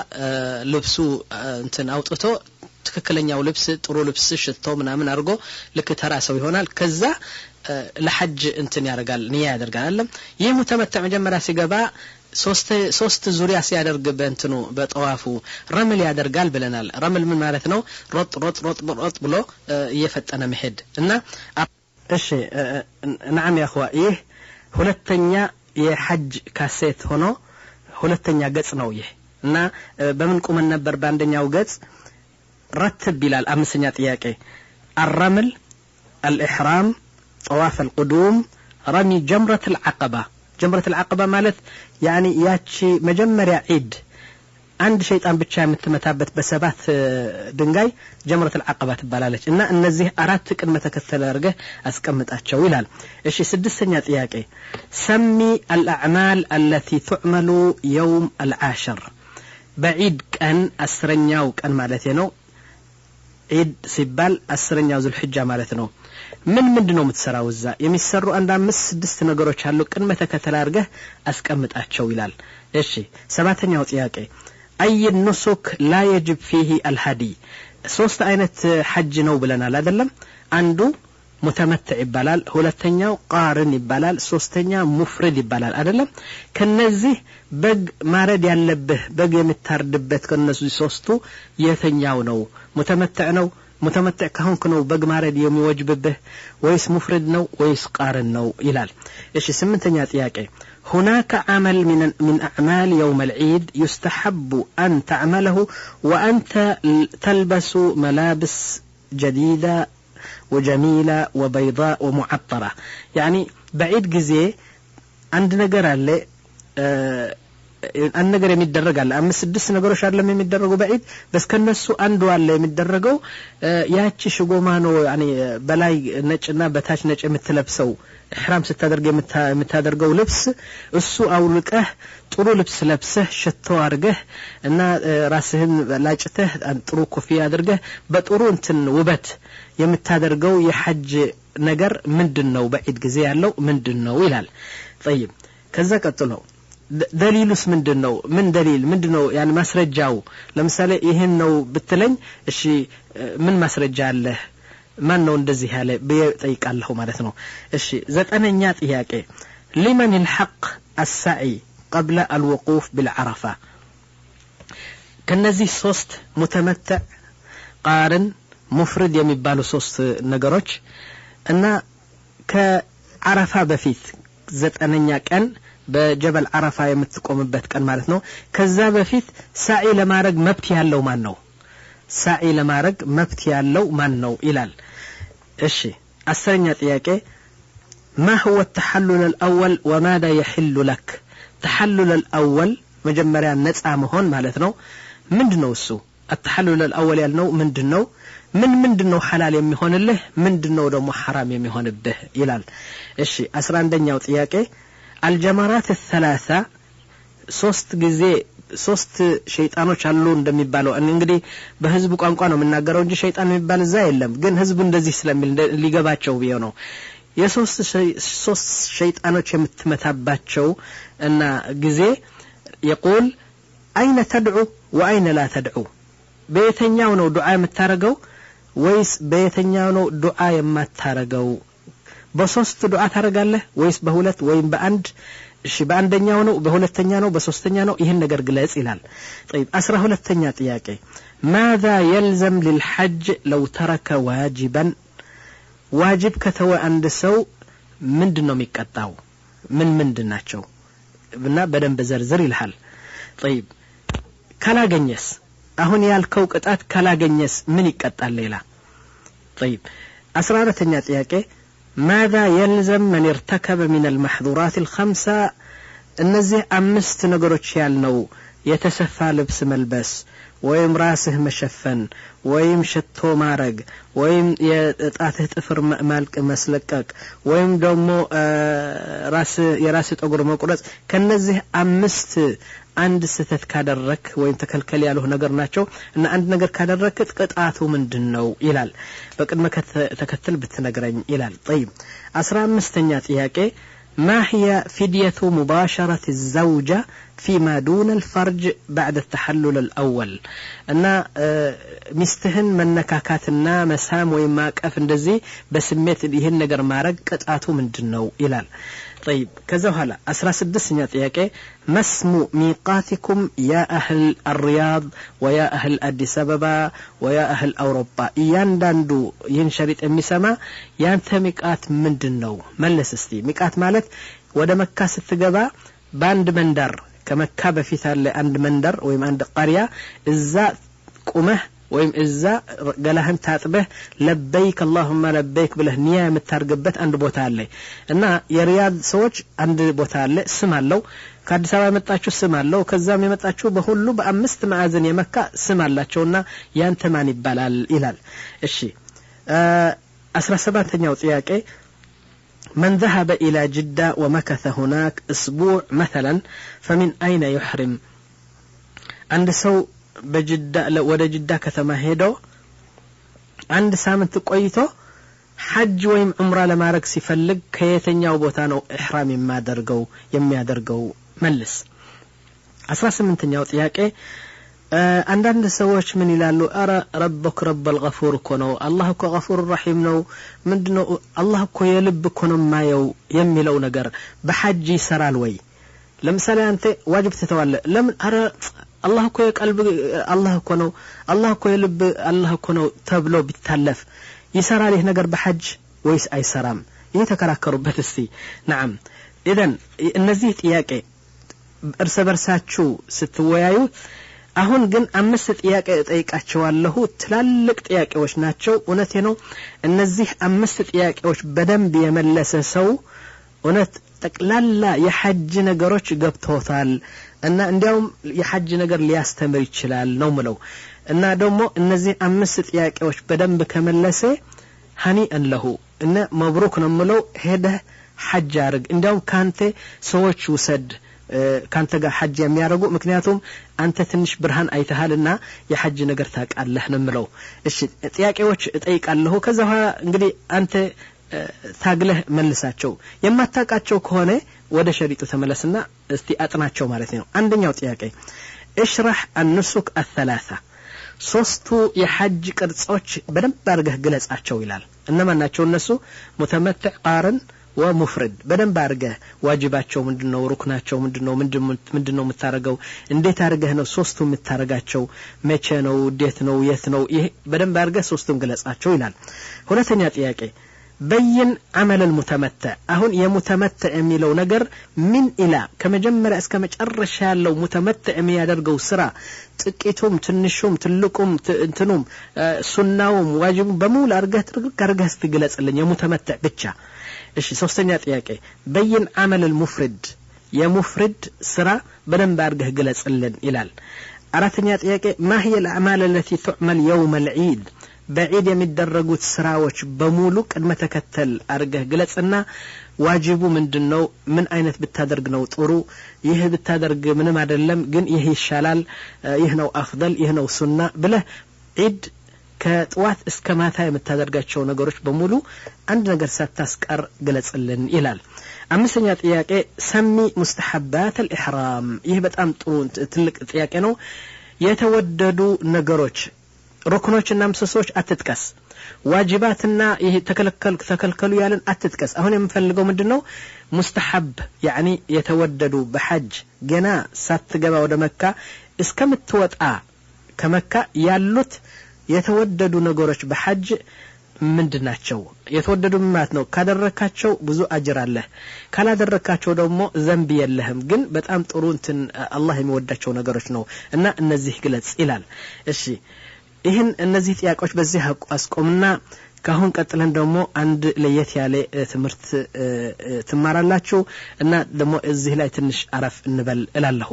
ልብሱ እንትን አውጥቶ ትክክለኛው ልብስ ጥሩ ልብስ ሽቶ ምናምን አድርጎ ልክ ተራሰው ይሆናል ከዛ ለሐጅ እንትን ያደርጋል ንያ ያደርጋል አይደለም ይሄ ሙተመትዕ መጀመሪያ ሲገባ ሶስት ዙሪያ ሲያደርግ በእንትኑ በጠዋፉ ረምል ያደርጋል ብለናል ረምል ምን ማለት ነው ሮጥ ብሎ እየፈጠነ መሄድ እና እሺ نعم يا اخوه ይህ ሁለተኛ የሐጅ ካሴት ሆኖ ሁለተኛ ገጽ ነው ይህ እና በምን ቁመን ነበር በአንደኛው ገጽ ረትብ ይላል አምስተኛ ጥያቄ الرمل الإحرام طواف القدوم رمي جمرة العقبة ማለት يعني ያቺ መጀመሪያ ዒድ አንድ ሸይጣን ብቻ የምትመታበት በሰባት ድንጋይ ጀምረቱል አቀባ ትባላለች እና እነዚህ አራት ቅድመ ተከተል አድርገህ አስቀምጣቸው ይላል እሺ ስድስተኛ ጥያቄ سمي الأعمال التي تعمل يوم العاشر بعيد ቀን አስረኛው ቀን ማለት ነው ዒድ ሲባል አስረኛው ዙል ሒጃ ማለት ነው ምንድነው የምትሰራው እዛ የሚሰሩ አንድ 5-6 ነገሮች አሉ ቅድመ ተከተል አድርገህ አስቀምጣቸው ይላል እሺ ሰባተኛው ጥያቄ አይ ንሱክ لا يجب فيه الهدي ሶስት አይነት ሐጅ ነው ብለናል አይደለም አንዱ ሙተመትዕ ይባላል ሁለተኛው ቃርን ይባላል ሶስተኛ ሙፍሪድ ይባላል አይደለም ከነዚህ በግ ማረድ ያለብህ በግ የምታርድበት ከነዚህ ሶስቱ የትኛው ነው متمتع كهونك نو بجمارد يومي وجبه ويس مفرد نو ويس قارن نو إلال إيش سمنتني تياكي هناك عمل من أعمال يوم العيد يستحب أن تعمله وأنت تلبس ملابس جديدة وجميلة وبيضاء ومعطرة يعني بعيد جزء عندنا قرال አንድ ነገር የሚደረጋል 5-6 ነገሮች አይደለም የሚደረጉ በዒድ በስ ከነሱ አንዱ አለ የሚደረገው ያቺ ሽጎማ ነው يعني በላይ ነጭና በታች ነጭ የምትለብሰው ኢህራም ስታደርግ የምታደርገው ልብስ እሱ አውልቀህ ጥሩ ልብስ ለብሰህ ሽቶ አድርገህ እና ራስህን ላጭተህ ጥሩ ኮፍያ አድርገህ በጥሩ እንትን ውበት የምታደርገው የሐጅ ነገር ምንድነው በዒድ ጊዜ ያለው ምንድነው ይላል طيب ከዛ ቀጥሎ دليلس ምንድነው ምን دليل ምንድነው يعني ማስረጃው ለምሳሌ ይሄን ነው ብትለኝ እሺ ምን ማስረጃ አለ ማን ነው እንደዚህ ያለ በጠይቃለሁ ማለት ነው እሺ ዘጠነኛ ጥያቄ لمن الحق السعي قبل الوقوف بالعرفه ከነዚህ ሶስት متمتع قارن مفرد የሚባሉ ሶስት ነገሮች እና ከዓረፋ በፊት ዘጠነኛ ቀን በጀበል ዓረፋ የምትቆምበት ቀን ማለት ነው ከዛ በፊት ሳዒ ለማረግ መብት ያለው ማን ነው ሳዒ ለማረግ መብት ያለው ማን ነው ይላል እሺ አስረኛ ጥያቄ ما هو التحلل الأول وماذا يحل لك التحلل الأول መጀመሪያ ነፃ መሆን ማለት ነው ምንድነው እሱ التحلل الأول ያልነው ምንድነው ምንድነው ሐላል የሚሆንልህ ምንድነው ደግሞ حرام የሚሆንብህ ይላል እሺ 11ኛው ጥያቄ الجمرات الثلاثه ሶስት ሸይጣኖች አሉ እንደሚባለው እንግዲህ በህዝብ ቋንቋ ነው የምናገረው እንጂ ሸይጣን የሚባል እዛ የለም ግን ህዝቡ እንደዚህ ስለሚል ሊገባቸው ቢሆን ነው የሶስት ሸይጣኖች የምትመታባቸው እና ጊዜ يقول اين تدعو واين لا تدعو በየተኛው ነው ዱዓ የምታረገው ወይስ በየተኛው ነው ዱዓ የማታረገው በሶስት ዱዓ ታረጋለህ ወይስ በሁለት ወይም በአንድ እሺ በአንደኛው ነው በሁለተኛ ነው በሶስተኛ ነው ይሄን ነገር ግለጽ ይላል طيب 12ኛ ጥያቄ ماذا يلزم للحج لو ترك واجبا واجب ከተወ አንድ ሰው ምንድነው የሚቀጣው ምንድናቸው እና በደንብ ዘርዝር ይልሃል طيب ካላገኘስ አሁን ያልከው ቅጣት ካላገኘስ ምን ይቀጣል ሌላ طيب 14ኛ ጥያቄ ماذا يلزم من ارتكب من المحظورات الخمسه እነዚህ አምስት ነገሮች ያልነው የተሰፋ ልብስ መልበስ ወይም ራስህ መሸፈን ወይም ሽቶ ማረግ ወይም የጣትህ ጥፍር ማልቅ መስለቀቅ ወይም ደግሞ የራስ ጠጉር መቁረጥ ከነዚህ አምስት አንድ ስተት ካደረክ ወይም ተከልከል ያለው ነገር ናቸው እና አንድ ነገር ካደረክ ቅጣቱ ምንድነው ይላል በቅድመ ተከተል ብትነግረኝ ይላል طيب 15ኛ ጥያቄ ما هي فدية مباشرة الزوجة فيما دون الفرج بعد التحلل الأول أن مستهن منكاكاتنا مسام ويماكف እንደዚህ በስሜት ይሄን ነገር ማረግ ቅጣቱ ምንድነው ይላል طيب كذا هلا 16ኛ ጥያቄ مسم ميقاتكم يا أهل الرياض ويا أهل أديس أبابا ويا أهل أوروبا ያንዳንዱ ይህን ሸሪጥ የሚሰማ ያንተ ሚቃት ምንድነው መልስ እስቲ ሚቃት ማለት ወደ መካ ስትገባ ባንድ መንደር ከመካ በፊት አለ አንድ መንደር ወይም አንድ ቀሪያ እዛ ቁመህ ወይም እዛ ገላህን ታጥበህ ለበይክ اللهم ለበይክ ብለህ ንያ የምታርግበት አንድ ቦታ አለ እና የሪያድ ሰዎች አንድ ቦታ አለ ስም አለው ከአዲስ አበባ የመጣችሁ ስም አለው ከዛም የመጣችሁ በሁሉ በአምስት ማዕዘን የመካ ስም አላቸውና ያንተ ማን ይባላል ይላል እሺ 17ኛው ጥያቄ من ذهب إلى جدة ومكث هناك أسبوع مثلا فمن أين يحرم عند سو بجدة ولا جدة كثما هيدو عند سامنت قويتو حج ويم عمره لما رك سيفلق كيتنياو بوتانو إحرام ما درقو يمي درقو ملس 18ኛው ጥያቄ አንዳንድ ሰዎች ምን ይላሉ አረ ረብክ ረብል ገፉር እኮ ነው አላህ እኮ ገፉር ረሂም ነው ምንድነው አላህ እኮ የልብ እኮ ነው ማየው የሚለው ነገር በሐጅ ይሰራል ወይ ለምሳሌ አንተ ዋጅብ ተተዋለ ለምን አረ አላህ እኮ የቀልብ አላህ እኮ ነው አላህ እኮ የልብ አላህ እኮ ነው ተብሎ ቢታለፍ ይሰራል ይህ ነገር በሐጅ ወይስ አይሰራም ይተከራከሩበት እስቲ نعم اذا እነዚህ ጥያቄ እርስ በርሳችሁ ስትወያዩ አሁን ግን አምስት ጥያቄ ጠይቃቸዋለሁ ትላልቅ ጥያቄዎች ናቸው እውነቴ ነው እነዚህ አምስት ጥያቄዎች በደንብ የመለሰ ሰው እውነት ጠቅላላ የሐጅ ነገሮች ገብተውታል እና እንዲያውም የሐጅ ነገር ሊያስተምር ይችላል ነው ምለው እና ደግሞ እነዚህ አምስት ጥያቄዎች በደንብ ከመለሰ ሀኒአን ለሁ እና መብሩክ ነው ምለው ሄደ ሐጅ አርግ እንዲያውም ካንተ ሰዎች ውሰድ ካንተ ጋር ሐጅ የሚያደርጉ ምክንያቱም አንተ ትንሽ ብርሃን አይተሃልና የሐጅ ነገር ታቃለህ ነው ምለው እሺ ጥያቄዎች ጠይቃለሁ ከዛ እንግዲህ አንተ ታግለህ መልሳቸው የማታቃቸው ከሆነ ወደ ሸሪጡ ተመለስና እስቲ አጥናቸው ማለት ነው አንደኛው ጥያቄ اشرح النسك الثلاثه ሶስቱ የሐጅ ቅርጾች በደንብ አድርገህ ግለጻቸው ይላል እነማ ናቸው እነሱ ሙተመትዕ ቃርን ومفرد بدن بارجه واجباتቸው ምንድነው ሩክናቸው ምንድነው የምታረጋው እንዴት አርገህ ነው ሶስቱም የምታረጋቸው መቼ ነው እንዴት ነው የት ነው ይሄ በደን ባርገህ ሶስቱም ግለጻቸው ይላል ሁለተኛ ጥያቄ በየን عمل المتمتع አሁን የሙተመትዕ የሚለው ነገር ምን ኢላ ከመጀመሪያ እስከ መጨረሻ ያለው ሙተመትዕ የሚያደርገው ስራ ጥቂቱም ትንሹም ትልቁም እንትኑም ሱናውም ዋጅቡም በሙሉ አርገህ ስትግለጽልኝ የሙተመትዕ ብቻ እሺ ሶስተኛ ጥያቄ በየን عمل المفرد የሙፍሪድ ስራ በደንብ አርገህ ግለጽልን ይላል አራተኛ ጥያቄ ما هي الاعمال التي تعمل يوم العيد በዒድ የሚደረጉት ስራዎች በሙሉ ቅድመ ተከተል አርገህ ግለጽና ዋጅቡ ምንድነው ምን አይነት ብታደርግ ነው ጥሩ ይሄ ብታደርግ ምንም አይደለም ግን ይሄ ይሻላል ይሄ ነው አፍضل ይሄ ነው ሱና ብለህ ዒድ ከጥዋት እስከ ማታ የምታደርጋቸው ነገሮች በሙሉ አንድ ነገር ሳታስቀር ግለጽልን ይላል አምስተኛ ጥያቄ ሰሚ ሙስተሐባት الإحرام ይሄ በጣም ጥሩ ትልቅ ጥያቄ ነው የተወደዱ ነገሮች ሩክኖችና ምሰሶች አትጥቀስ ዋጅባትና ይሄ ተከልከሉ ያለን አትጥቀስ አሁን የምፈልገው ምንድነው ሙስተሐብ يعني የተወደዱ በሐጅ ገና ሳትገባ ወደ መካ እስከምትወጣ ከመካ ያሉት የተወደዱ ነገሮች በሐጅ ምንድናቸው የተወደዱ ማለት ነው ካደረካቸው ብዙ አጅር አለ ካላደረካቸው ደግሞ ዘንብ የለህም ግን በጣም ጥሩ እንትን አላህ የሚወዳቸው ነገሮች ነው እና እነዚህ ግለጽ ይላል እሺ ይሄን እነዚህ ጥያቄዎች በዚህ አስቆምና ካሁን ቀጥለን ደግሞ አንድ ለየት ያለ ትምርት ትማራላችሁ እና ደግሞ እዚህ ላይ ትንሽ አረፍ እንበል እላለሁ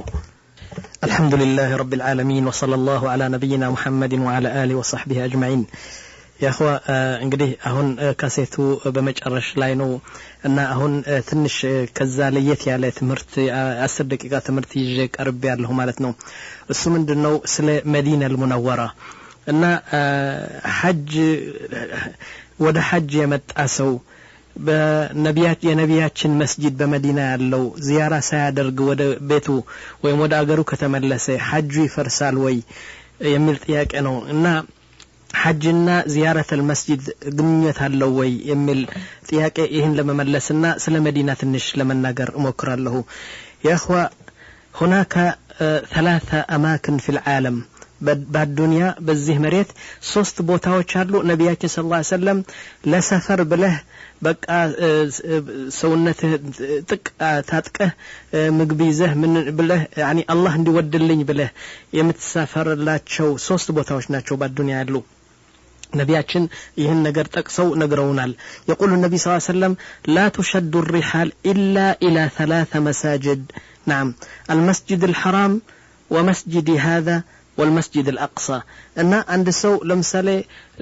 الحمد لله رب العالمين وصلى الله على نبينا محمد وعلى آله وصحبه أجمعين يا أخوة እንግዲህ አሁን ካሴቱ በመጨረሻ ላይ ነው እና አሁን ትንሽ ከዛ ለየት ያለ ትምርት 10 ደቂቃ ትምርት ይዤ ቀርብ ያለሁ ማለት ነው እሱ ምንድነው ስለ መዲና المنورة እና ሐጅ ወደ ሐጅ የመጣ ሰው የነቢያችን መስጂድ በመዲና ያለው ዚያራ ሳያደርግ ወደ ቤቱ ወይም ወደ አገሩ ከተመለሰ ሐጁ ይፈርሳል ወይ የሚል ጥያቄ ነው እና ሐጅና ዚያረተል መስጂድ ግንኙነት አለው ወይ የሚል ጥያቄ ይህን ለመመለስና ስለ መዲና ትንሽ ለመናገር እሞክራለሁ يا اخوة هناك 3 أماكن في العالم በዱንያ በዚህ መሬት 3 ቦታዎች አሉ ነብያችን ሰለላሁ ዐለይሂ ወሰለም ለሰፈር ብለህ በቃ ሰውነት ጥቅ ታጥቀህ ምግብ ይዘህ ምን ብለህ يعني አላህ እንዲወድልኝ ብለህ የምትሳፈርላቸው 3 ቦታዎች ናቸው በዱንያ ያሉ ነብያችን ይህን ነገር ጠቅሰው ነግረውናል يقول النبي صلى الله عليه وسلم لا تشد الرحال إلا إلى 3 مساجد نعم المسجد الحرام ومسجد هذا والمسجد الأقصى أن عند سو لمثالي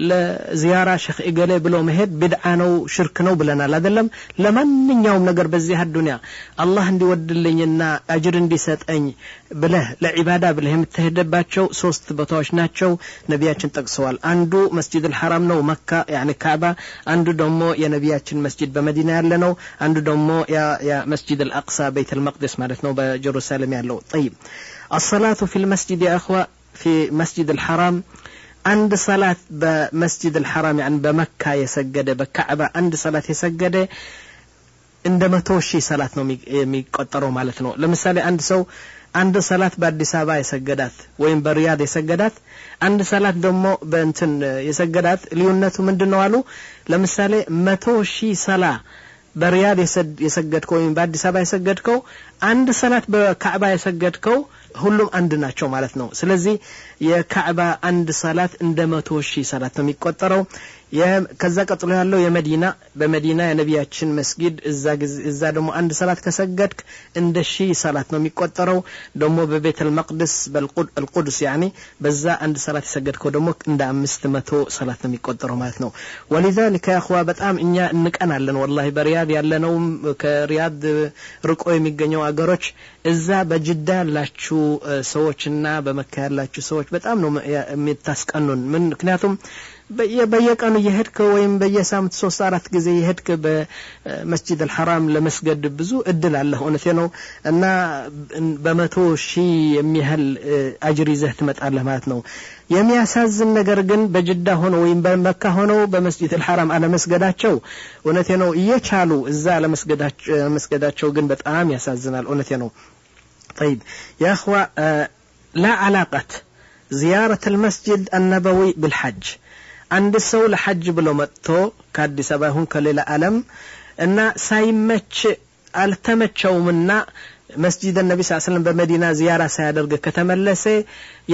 لزيارة شيخ إيجالي بلو مهد بدعة نو شرك نو بلنا لا دلم لمن يوم نقر بزيها الدنيا الله عندي ود لي إن أجر عندي ستأني بله لعبادة بله متهدباتشو سوست بطوش ناتشو نبياتشن تقسوال عنده مسجد الحرام نو مكة يعني كعبة عنده دمو يا نبياتشن مسجد بمدينة لنو عنده دمو يا مسجد الأقصى بيت المقدس مالتنا بجروسالم يالو طيب الصلاة في المسجد يا أخوة في مسجد الحرام عند صلاة بمسجد الحرام يعني بمكة يسجد بكعبة عند صلاة يسجد عندما توشي صلاة نو ميقطروا مالتنا لمثالي عند سو عند صلاة بأديس أبا يسجدات وين برياض يسجدات عند صلاة دمو بنتن يسجدات ليونته من دنوالو لمثالي متوشي صلاة برياض يسجدكو وين بأديس أبا يسجدكو عند صلاة بكعبة يسجدكو ሁሉም አንድ ናቸው ማለት ነው ስለዚህ የካዕባ አንድ ሰላት እንደ 100,000 ሰላት ነው የሚቆጠረው ከዛ ቀጥሎ ያለው የመዲና በመዲና የነቢያችን መስጊድ እዛ ደግሞ አንድ ሰላት ከሰገድክ እንደ 1000 ሰላት ነው የሚቆጠረው ደግሞ በቤተል መቅደስ በልቁድስ يعني በዛ አንድ ሰላት የሰገድከው ደግሞ እንደ 500 ሰላት ነው የሚቆጠረው ማለት ነው ولذلك يا اخوا በጣም እኛ እንቀናለን والله በሪያድ ያለነው ከሪያድ ርቆ የሚገኘው አገሮች እዛ በጅዳ ያላችሁ ሰዎችና በመካ ያላችሁ ሰዎች በጣም ነው የሚታስቀኑን ምክንያቱም በየቀኑ የሄድክ ወይም በየሳምንት 3-4 ጊዜ የሄድክ በመስጂድ الحرام ለመስገድ ብዙ እድል አለ ሆነቴ ነው እና በ100,000 የሚያህል አጅር ይዘህ ትመጣለህ ማለት ነው የሚያሳዝን ነገር ግን በጅዳ ሆኖ ወይም በመካ ሆኖ በመስጂድ الحرام አለ መስገዳቸው ሆነቴ ነው እየቻሉ እዛ ለመስገዳቸው ግን በጣም ያሳዝናል ሆነቴ ነው طيب يا اخوة لا علاقة زيارة المسجد النبوي بالحج عند سو لحج بلو متو كاديس أبا هون كليل عالم إن سايمتش التمتشومنا مسجد النبي صلى الله عليه وسلم بمدينة زيارة سيادرق كتملسي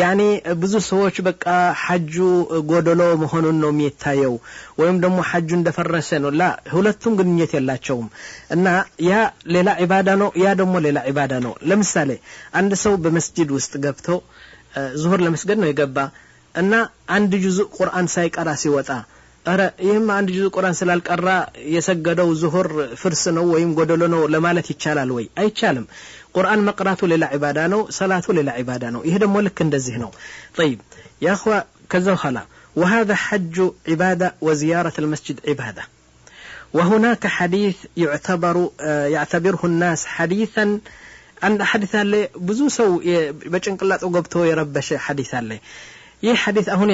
يعني بزو سووش بقى حجو قودلو مهونون نوم يتايو ويم دمو حجو اندفرسنو لا هولتون قنيت يلاتشوم إن يا ليلا عبادانو يا دمو ليلا عبادانو لمثالي عند سو بمسجد وستقبتو ظهر لمسجد نو يقبا እና አንድ ጁዝ ቁርአን ሳይቀራ ሲወጣ አረ ይሄም አንድ ጁዝ ቁርአን ስላልቀራ የሰገደው ዙሁር ፍርስ ነው ወይም ጎደሎ ነው ለማለት ይቻላል ወይ? አይቻልም። ቁርአን መቅራቱ ሌላ ዒባዳ ነው፣ ሰላቱ ሌላ ዒባዳ ነው። ይሄ ደግሞ ልክ እንደዚህ ነው። طيب يا اخوه كذا خلا وهذا حج عباده وزياره المسجد عباده وهناك حديث يعتبره الناس حديثا عن حديث اللي بزو سو بچنقلاطو غبتو يربش حديث اللي ይህ ሐዲስ አሁን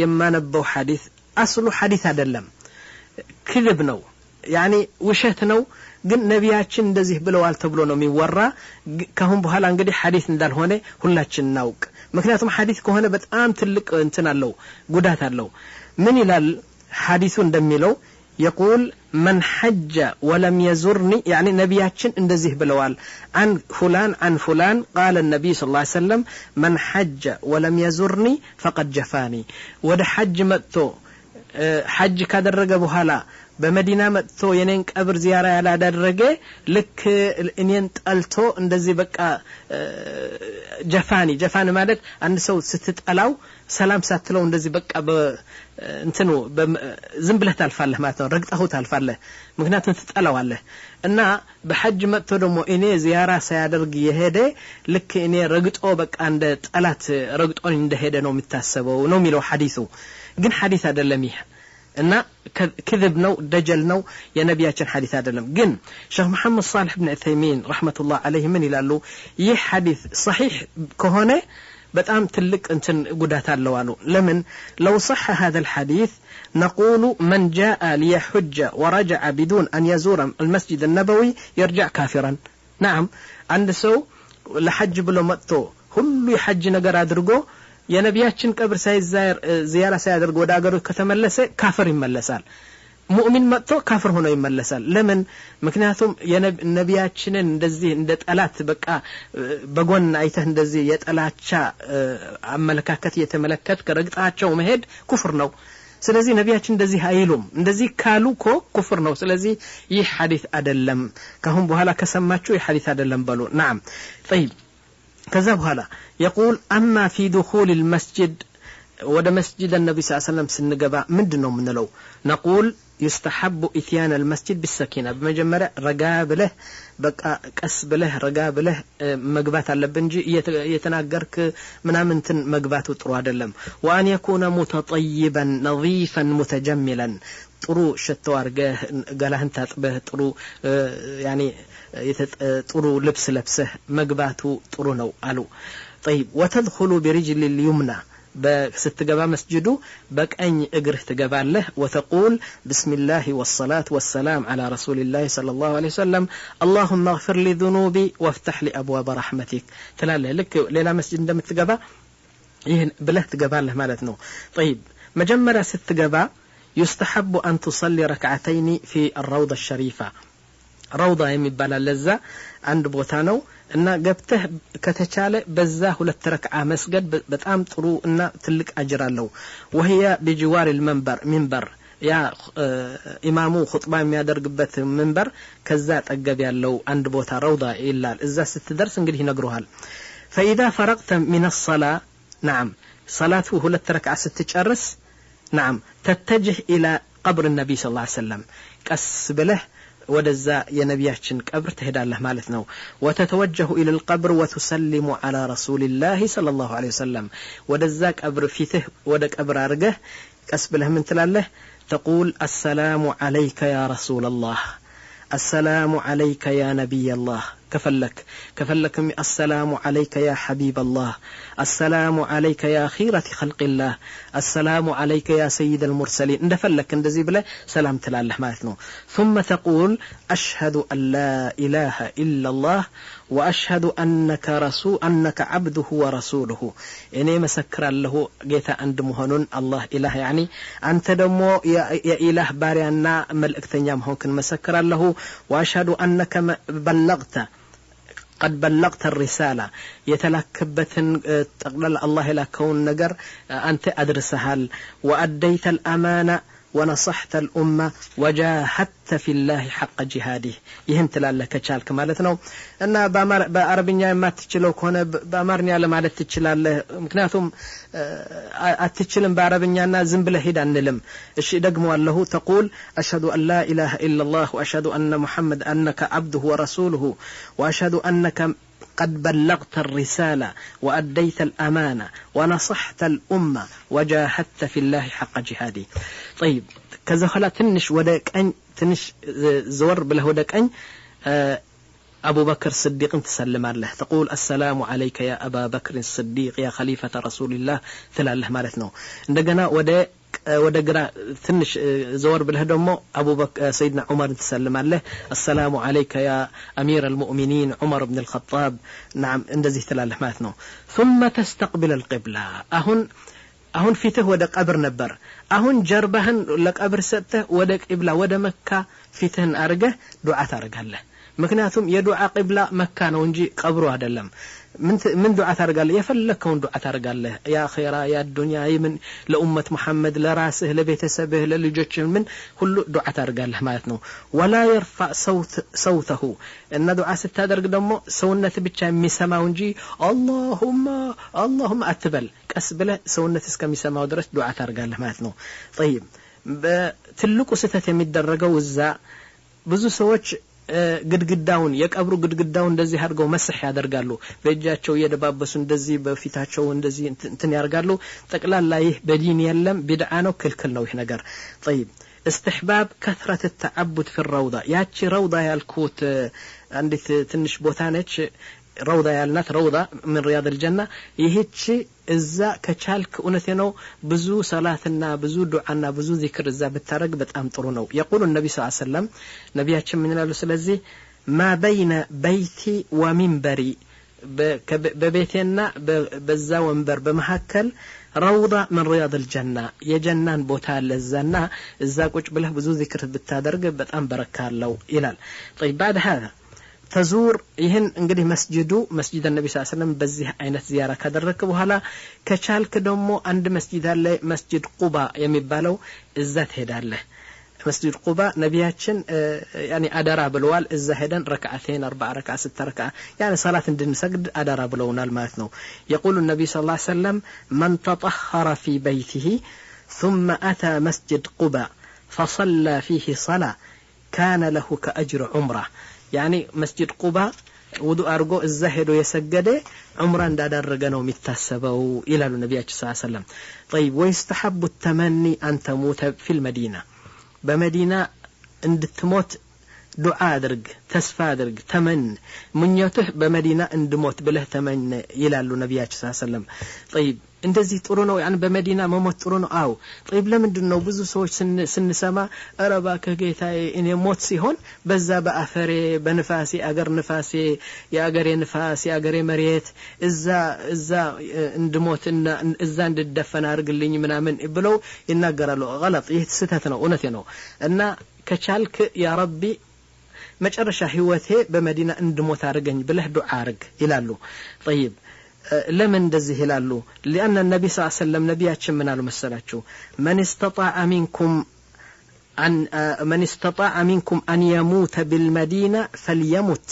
የማነበው ሐዲስ አስሉ ሐዲስ አይደለም፣ ክذب ነው፣ ያኒ ውሸት ነው። ግን ነቢያችን እንደዚህ ብለዋል ተብሎ ነው የሚወራ። ካሁን በኋላ እንግዲህ ሐዲስ እንዳልሆነ ሁላችን እናውቅ። ምክንያቱም ሐዲስ ከሆነ በጣም ትልቅ እንትን አለው፣ ጉዳት አለው። ምን ይላል ሐዲሱ እንደሚለው يقول من حج ولم يزرني يعني نبياتشن اندزيه بلوال عن فلان قال النبي صلى الله عليه وسلم من حج ولم يزرني فقد جفاني ود حج متو حج كادرجه بحالا በመዲና መጥቶ የኔን ቀብር ዚያራ ያላደረገ ልክ እኔን ጠልቶ እንደዚህ በቃ ጀፋኒ ማለት አንድ ሰው ስትጠላው ሰላም ሳትለው እንደዚህ በቃ እንትኑ ዝም ብለህ ታልፋለህ ማለት ነው። ረግጠው ታልፋለህ ምክንያቱም ትጠላዋለህ። እና በሐጅ መጥቶ ደግሞ እኔ ዚያራ ሳያደርግ የሄደ ልክ እኔ ረግጦ በቃ እንደ ጠላት ረግጦን እንደሄደ ነው የሚታሰበው ነው የሚለው ሐዲሱ። ግን ሐዲስ አይደለም ይሄ እና كذب ነው ደጀል ነው የነቢያችን ሐዲስ አይደለም። ግን ሼህ መሐመድ ሷሊህ ኢብኑ ዑሰይሚን ረህመቱላህ ዐለይሂ ምን ይላሉ? ይህ ሐዲስ صحيح ከሆነ በጣም ትልቅ እንትን ጉዳት አለው አሉ። ለምን لو صح هذا الحديث نقول من جاء ليحج ورجع بدون أن يزور المسجد النبوي يرجع كافرا. نعم عند ሰው ለሐጅ ብሎ መጥቶ ሁሉ የሐጅ ነገር አድርጎ የነቢያችን ቀብር ሳይዛር ዚያራ ሳያደርግ ወደ አገሩ ከተመለሰ ካፍር ይመለሳል። ሙእሚን መጥቶ ካፍር ሆኖ ይመለሳል። ለምን? ምክንያቱም የነቢያችንን እንደዚህ እንደ ጠላት በቃ በጎን አይተህ እንደዚህ የጠላቻ አመለካከት የተመለከተ ከረግጣቸው መሄድ ኩፍር ነው። ስለዚህ ነቢያችን እንደዚህ አይሉም። እንደዚህ ካሉኮ ኩፍር ነው። ስለዚህ ይህ ሐዲስ አይደለም። ካሁን በኋላ ከሰማችሁ ይህ ሐዲስ አይደለም በሉ። نعم طيب كذا بحالا يقول أما في دخول المسجد وده مسجد النبي صلى الله عليه وسلم سنقبا مندنو منلو نقول يستحب إتيان المسجد بالسكينة بمجمرة رقاب له بقى كسب له رقاب له مقبات على بنجي يتناقرك منامنتن مقبات وطرواد اللم وأن يكون متطيبا نظيفا متجملا ጥሩ ሸቶ አርገህ ገላህን ታጥበህ ጥሩ ያኒ ጥሩ ልብስ ለብሰህ መግባቱ ጥሩ ነው አሉ። طيب وتدخل برجل اليمنى በስትገባ መስጂዱ በቀኝ እግርህ ትገባለህ። وتقول بسم الله والصلاة والسلام على رسول الله صلى الله عليه وسلم اللهم اغفر لي ذنوبي وافتح لي أبواب رحمتك ትላለህ። ልክ ሌላ መስጂድ እንደምትገባ ይሄን ብለህ ትገባለህ ማለት ነው። طيب መጀመሪያ ስትገባ يستحب أن تصلي ركعتين في الروضة الشريفة. روضة يمبالا لزا عند بوتانو إن قبته كتشالة بزاه للتركعة مسجد بتأم طرو إن تلك أجر له وهي بجوار منبر يا إمامو خطبة ميادر قبت منبر كذات أقبي له عند بوتا روضة إلا إذا ستدرس نقله نقروها. فإذا فرغت من الصلاة نعم صلاته للتركعة ستتشرس نعم تتجه إلى قبر النبي صلى الله عليه وسلم كس بله ودزا يا نبياتشن قبر تهدى الله مالتنا وتتوجه إلى القبر وتسلم على رسول الله صلى الله عليه وسلم ودزا قبر فيته ودك قبر أرجه كس بله من تلاله تقول السلام عليك يا رسول الله السلام عليك يا نبي الله كفلك السلام عليك يا حبيب الله السلام عليك يا خيرة خلق الله السلام عليك يا سيد المرسلين اندفلك اندزي بله سلام تلاله مالتنا ثم تقول أشهد أن لا إله إلا الله وأشهد أنك عبده ورسوله إني مسكر له جيتا عند مهنون الله إله يعني أنت دمو يا إله بارينا ملئكتن يامهون كن مسكر له وأشهد أنك قد بلغت الرسالة يتلكبت تقبل الله لكون نجر أنت أدرسها وأديت الأمانة ونصحت الأمة وجاهدت في الله حق جهاده يهنت لله كشالك مالتنا أن بعربية ما تشلو كونه بأمرني على ما تشلله مكناتهم أتشلم بعربية أنا زنبله هيدا نلم الشيء دقموا له تقول أشهد أن لا إله إلا الله وأشهد أن محمد أنك عبده ورسوله وأشهد أنك قد بلغت الرسالة وأديت الأمانة ونصحت الأمة وجاهدت في الله حق جهادي طيب كذا خلا تنش ودك أن تنش زور بله ودك أن أبو بكر الصديق تسلم عليه تقول السلام عليك يا أبا بكر الصديق يا خليفة رسول الله ثلاله مالتنا عندنا ودقرا تنش زور بالهدمو أبو بكر سيدنا عمر تسلم عليه السلام عليك يا أمير المؤمنين عمر بن الخطاب نعم اندزي تلاله ماتنو ثم تستقبل القبلة أهون فيته ودق قبر نبر أهون جربهن لك قبر سته ودق قبلة ود مكة فيتهن أرجه دعاء أرجه له مكناتهم يدعى قبلة مكة نونجي قبره هذا اللهم من دعاء ترجع له يفلكون دعاء ترجع له يا خيرا يا الدنيا من لأمة محمد لراسه لبيتسبه للجوج من كل دعاء ترجع له ماتنو ولا يرفع صوته إن دعاء ستادرج دمو سونة بتشام مسماونجي اللهم أتبل كسبله سونة اسكم مسما ودرس دعاء ترجع له ماتنو طيب تلقوا ستة متدرجة وزع بزو سوتش ግድግዳውን የቀብሩ ግድግዳውን እንደዚህ አድርገው መስህ ያደርጋሉ በእጃቸው እየደባበሱ እንደዚህ በፊታቸው እንደዚህ እንትን ያርጋሉ ጠቅላላ ይህ በዲን የለም ቢድዓ ነው ክልክል ነው ይህ ነገር طيب استحباب كثرة التعبد في الروضة ያቺ روضة ያልኩት አንዲት ትንሽ ቦታ ነች روضة ያልናት روضة من رياض الجنة ይህች እዛ ከቻልክ እውነቴ ነው ብዙ ሰላትና ብዙ ዱዓና ብዙ ዚክር እዛ ብታረግ በጣም ጥሩ ነው يقول النبي صلى الله عليه وسلم ነብያችን ምን ይላሉ ስለዚህ ما بين بيتي ومنبري በቤቴና በዛ ወንበር በመሐከል روضة من رياض الجنة የጀናን ቦታ ለዛና እዛ ቁጭ ብለህ ብዙ ዚክር ብታደርግ በጣም በረካለው ይላል طيب بعد هذا تزور ይህን እንግዲህ መስጂድ النبي صلى الله عليه وسلم በዚህ አይነት ዚያራ ካደረክ በኋላ ከቻልክ ደግሞ አንድ መስጂድ አለ መስጂድ ቁባ የሚባለው እዛ ትሄዳለህ መስጂድ ቁባ ነብያችን يعني አዳራ ብለዋል እዛ ሄደን ረካዓተين 4 ረካዓ 6 ረካዓ يعني صلاه እንድንሰግድ አዳራ ብለውናል ማለት ነው يقول النبي صلى الله عليه وسلم من تطهر في بيته ثم أتى مسجد قباء فصلى فيه صلاة كان له كأجر عمره يعني مسجد قباء وضوء أرجو الزهد يسجد عمران دادرج نو متسبوا إلى النبي صلى الله عليه وسلم طيب ويستحب التمني أن تموت في المدينة بمدينة عند تموت دعاء درج تسفى درج تمن من يته بمدينة عند موت بله تمن إلى النبي صلى الله عليه وسلم طيب እንደዚህ ጥሩ ነው ያን በመዲና መሞት ጥሩ ነው አው طيب ለምንድን ነው ብዙ ሰዎች ስንሰማ አረባ ከጌታዬ እኔ ሞት ሲሆን በዛ በአፈሬ በንፋሴ አገር ንፋሴ ያገሬ ንፋስ ያገሬ መሬት እዛ እንድሞትና እዛ እንድደፈን አርግልኝ ምናምን ብለው ይናገራሉ غلط ይህ ስህተት ነው እውነቴ ነው እና ከቻልክ ያ ረቢ መጨረሻ ህይወቴ በመዲና እንድሞት አርገኝ ብለህ ዱዓ አርግ ይላሉ طيب لمن دزه هلالو لأن النبي صلى الله عليه وسلم نبياتشم من المسلاتشو من استطاع منكم أن يموت بالمدينة فليمت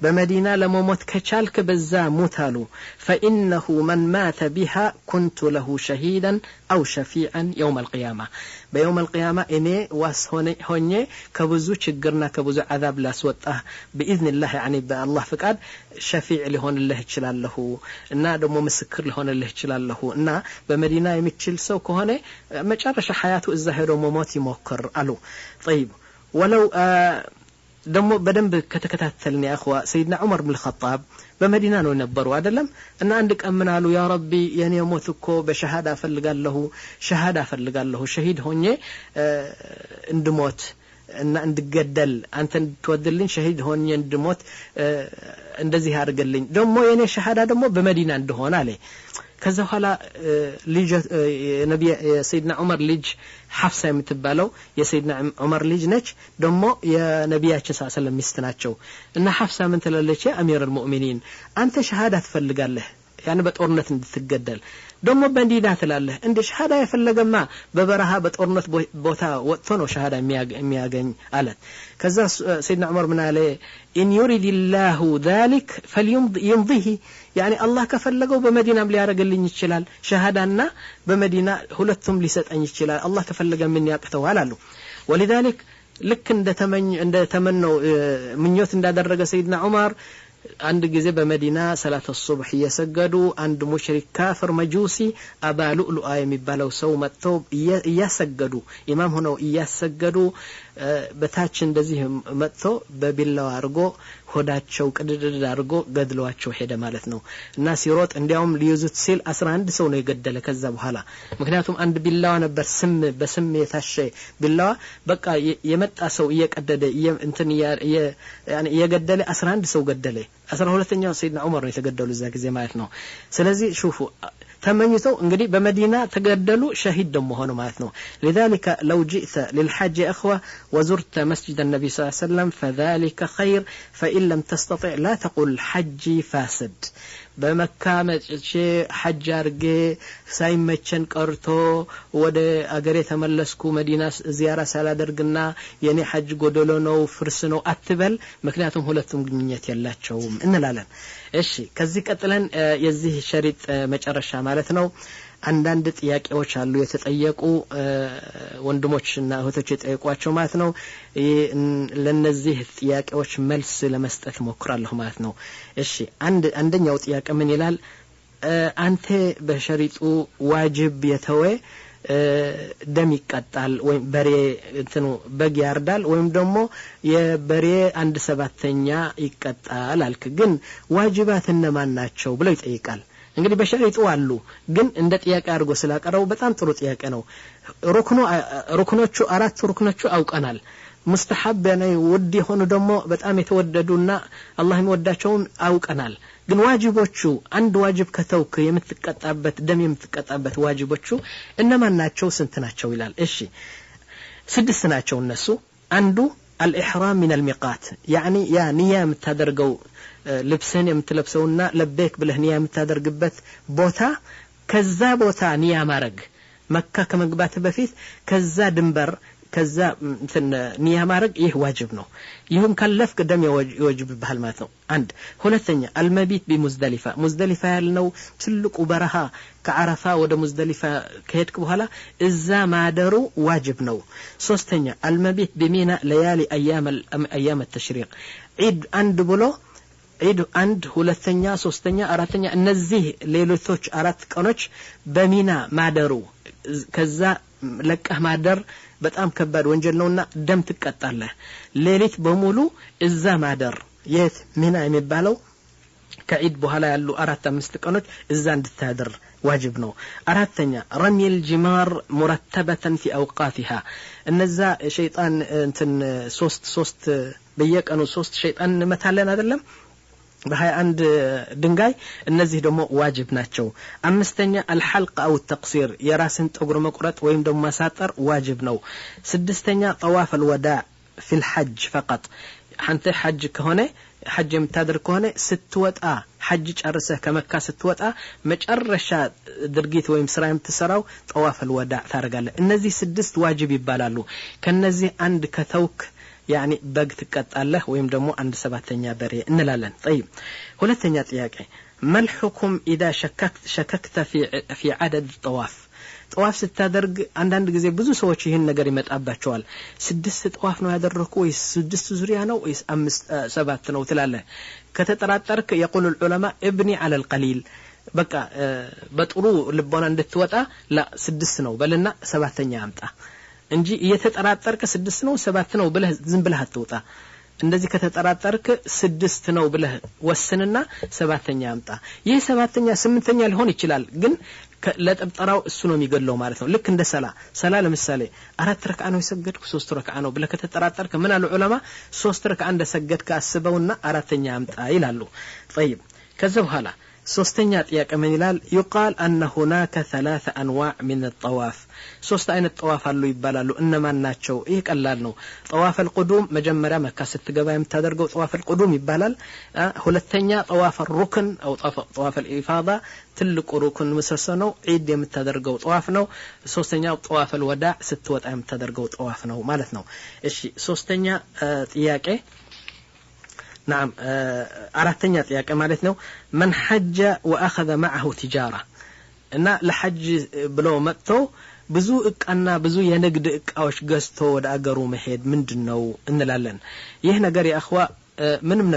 بمدينة لموت كشالك بزا موتالو فإنه من مات بها كنت له شهيدا أو شفيعا يوم القيامة بيوم القيامة إني هوني كبزو تشجرنا كبزو عذاب لا سوته بإذن الله يعني بالله فقاد شفيع لهون الله تشلال له إننا دم مسكر لهون الله تشلال له إننا بمدينة يمتشل سو كهونه ما شارش حياته الزهر وموت يمكر ألو طيب ولو دمو بدنب كتكتاتلني يا أخوة سيدنا عمر بن الخطاب بمدينة نبروا أدلم أن عندك أمنالو يا ربي يعني يموتكو بشهادة فلقال له شهيد هوني اندموت أن عندك جدل أنت تودلين شهيد هوني اندموت اندزي هارجلين دمو يعني شهادة دمو بمدينة عندهون عليه كذا حالا ليج نبي سيدنا عمر ليج حفصة متبالو يا سيدنا عمر ليج نج دمو يا نبياتش صلى الله عليه وسلم مستناتشو إن حفصة من تلالش أمير المؤمنين أنت شهادة تفلق له يعني በጦርነት እንድትገደል ደሞ በእንዲዳ ትላለህ እንደ ሸሃዳ የፈለገማ በበረሃ በጦርነት ቦታ ወጥቶ ነው ሸሃዳ የሚያገኝ አለ ከዛ ሰይድና ዑመር ምን አለ ان يريد الله ذلك فليمضيه يعني الله ከፈለገው በመዲናም ሊያረግልኝ ይችላል ሸሃዳና በመዲና ሁለቱም ሊሰጠኝ ይችላል الله ከፈለገ ምን ያቅተዋል አሉ ولذلك ልክ እንደ ተመነው ምኞት እንዳደረገ ሰይድና ዑመር عند جزء بمدينة صلاة الصبح يسجدوا عند مشرك كافر مجوسي أبا لؤلؤ يمبالو سو متوب يسجدوا إمام هنا يسجدوا بتاعشن دزيه متو ببلا أرجو هداتشو كدر أرجو قدلواتشو حدا مالتنا الناس يروت عندهم ليزت سيل أسرع عند سو نيقدل كذب حالا مكنياتهم عند بالله أنا بسم يتهشى بالله بقى يمت أسو يقدد انتن يعني يقدل أسرع عند سو قدله أسرع ሁለተኛው سيدنا عمر ነው የተገደሉ እዛ ጊዜ ማለት ነው ስለዚህ شوفوا ተመኝተው እንግዲህ በመዲና ተገደሉ ሸሂድ ደሞ ሆነ ማለት ነው لذلك لو جئت للحج يا اخوه وزرت مسجد النبي صلى الله عليه وسلم فذلك خير فإن لم تستطع لا تقول حجي فاسد بمكة مچ حج አርጌ ሳይመቸን ቀርቶ ወደ አገሬ ተመለስኩ መዲና ዚያራ ሳላደርግና የኔ ሐጅ ጎደሎ ነው ፍርስ ነው አትበል ምክንያቱም ሁለቱም ግንኙነት ያላቸውም እንላለን እሺ ከዚህ ቀጥለን የዚህ ሸሪጥ መጨረሻ ማለት ነው አንዳንድ ጥያቄዎች አሉ የተጠየቁ ወንድሞችና እህቶች የጠየቋቸው ማለት ነው ለነዚህ ጥያቄዎች መልስ ለመስጠት ሞክራለሁ ማለት ነው እሺ አንደኛው ጥያቄ ምን ይላል አንተ በሸሪጡ ዋጅብ የተወ ደም ይቀጣል ወይም በሬ እንትኑ በግ ያርዳል ወይም ደግሞ የበሬ 1/7ኛ ይቀጣል አልክ ግን ዋጅባት እነማን ናቸው ብለው ይጠይቃል እንግዲህ በሸሪጡ አሉ ግን እንደ ጥያቄ አድርጎ ስላቀረው በጣም ጥሩ ጥያቄ ነው ሩክኖቹ አራት ሩክኖቹ አውቀናል ሙስተሐብ ነው ውድ የሆኑ ደግሞ በጣም የተወደዱና አላህ የሚወዳቸው አውቀናል ግን ዋጅቦቹ አንድ ዋጅብ ከተውክ የምትቀጣበት ደም የምትቀጣበት ዋጅቦቹ እነማን ናቸው ስንት ናቸው ይላል እሺ ስድስት ናቸው እነሱ አንዱ الإحرام من الميقات يعني يا نية متدرجو لبسن يمتلبسونا لبيك بالهنية متدرجبت بوتا كذا بوتا نية مارج مكة كمجبات بفيث كذا دمبر كذا مثل نية مارج يه واجبنا يهم كلف قدام يواجب بهالماتو عند هنا الثانية المبيت بمزدلفة مزدلفة لنو تلك وبرها كعرفة وده مزدلفة كهيتك بهلا إذا ما دروا واجبنا ثانية المبيت بمينا ليالي أيام التشريق عيد عند بلو عيد عند ሁለተኛ ሶስተኛ አራተኛ እነዚህ ሌሎች አራት ቀኖች በሚና ማደሩ ከዛ ለቀህ ማደር በጣም ከባድ ወንጀል ነውና ደም ትቀጣለህ ሌሊት በሙሉ እዛ ማደር የት ሚና የሚባለው ከዒድ በኋላ ያሉ 4-5 ቀኖች እዛ እንድታደር واجب ነው አራተኛ رمي الجمار مرتبة في أوقاتها እነዛ ሸይጣን እንትን ሶስት በየቀኑ 3 ሸይጣን መታለን አይደለም በ21 ድንጋይ እነዚህ ደግሞ ዋጅብ ናቸው አምስተኛ الحلق او التقصير የራስን ጠጉር መቁረጥ ወይም ደግሞ ማሳጠር ዋጅብ ነው ስድስተኛ طواف الوداع في الحج فقط አንተ ሐጅ ከሆነ ሐጅ የምታደርግ ከሆነ ስትወጣ ሐጅ ጨርሰህ ከመካ ስትወጣ መጨረሻ ድርጊት ወይም ስራ የምትሰራው طواف الوداع ታደርጋለህ እነዚህ 6 ዋጅብ ይባላሉ ከነዚህ አንድ ከተውክ يعني بق تقطعله ويم دمو 1/7ኛ በሬ እንላለን طيب ሁለተኛ ጥያቄ ما الحكم اذا شككت في عدد الطواف طواف ስታደርግ አንዳንድ ጊዜ ብዙ ሰዎች ይሄን ነገር ይመጣባቸዋል 6 طواፍ ነው ያደረኩ ወይስ 6 ዙሪያ ነው ወይስ 5-7 ነው ትላለህ ከተጠራጠርክ يقول العلماء ابني على القليل በቃ በጥሩ ልቦና እንድትወጣ لا 6 ነው በልና 7ኛ አምጣ እንጂ እየተጠራጠርክ 6 ነው 7 ነው ብለህ ዝም ብለህ አትወጣ እንደዚህ ከተጠራጠርክ 6 ነው ብለህ ወስንና 7ኛ አምጣ ይህ 7ኛ 8ኛ ሊሆን ይችላል ግን ለጥብጠራው እሱ ነው የሚገለው ማለት ነው ልክ እንደ ሰላ ለምሳሌ 4 ረክዓ ነው የሰገድኩ 3 ረክዓ ነው ብለህ ከተጠራጠርክ ምን አሉ ዑለማ 3 ረክዓ እንደሰገድክ አስበውና 4ኛ አምጣ ይላሉ طيب ከዛ በኋላ ሶስተኛ ጥያቄ ምን ይላል يقال ان هناك 3 انواع من الطواف ሶስት አይነት ጠዋፍ አሉ ይባላሉ እነማን ናቸው ይሄ ቀላል ነው ጠዋፍ القدوم መጀመሪያ መካ ስትገባ የምታደርገው ጠዋፍ القدوم ይባላል ሁለተኛ ጠዋፍ الركن او ጠዋፍ الافاضه ትልቁ ሩክን ምሰሶ ነው ዒድ የምታደርገው ጠዋፍ ነው ሶስተኛው ጠዋፍ الوداع ስትወጣ የምታደርገው ጠዋፍ ነው ማለት ነው እሺ ሶስተኛ ጥያቄ نعم أردتني أتياك مالتنا من حج وأخذ معه تجارة إن لحج بلو متو بزوءك أن بزو ينقدك أوش قستو ودأقرو مهيد من جنو إن لالن يهنا قري أخوة منم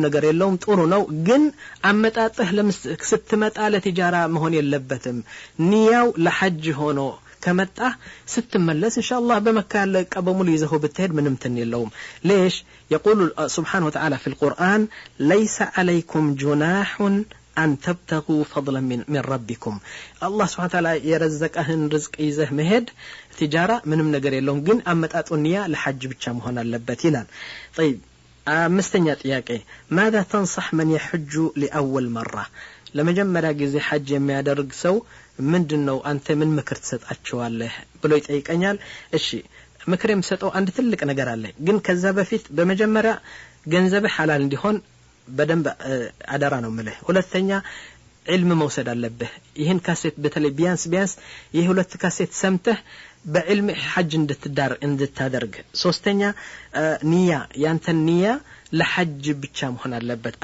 نقري اللوم تقولوا نو جن أمتاته ستمت آلة تجارة مهون يلبتم نياو لحج هونو كمتأ ستملس إن شاء الله بمكان لك أبو مليزه بالتهد من امتني اللوم ليش يقول سبحانه وتعالى في القرآن ليس عليكم جناح أن تبتغوا فضلا من ربكم الله سبحانه وتعالى يرزق أهن رزق إيزه مهد تجارة من نقر اللوم جن أمت أتونيا لحج بتشام هنا اللبتيلا طيب مستنيات ياكي ماذا تنصح من يحج لأول مرة لما جمّرا جزي حج يميادرق سو ምንድነው አንተ ምን ምክር ትሰጣቸዋለህ ብሎ ይጠይቀኛል እሺ ምክር የምሰጠው አንድ ትልቅ ነገር አለ ግን ከዛ በፊት በመጀመሪያ ገንዘብ ሐላል እንዲሆን በደንብ አደራ ነው ማለት ሁለተኛ علم መውሰድ አለብህ ይሄን ካሴት በተለይ ቢያንስ ይሄ ሁለት ካሴት ሰምተህ በዕልም ሐጅ እንድታደርግ ሶስተኛ ንያ ያንተ ንያ ለሐጅ ብቻ መሆን አለበት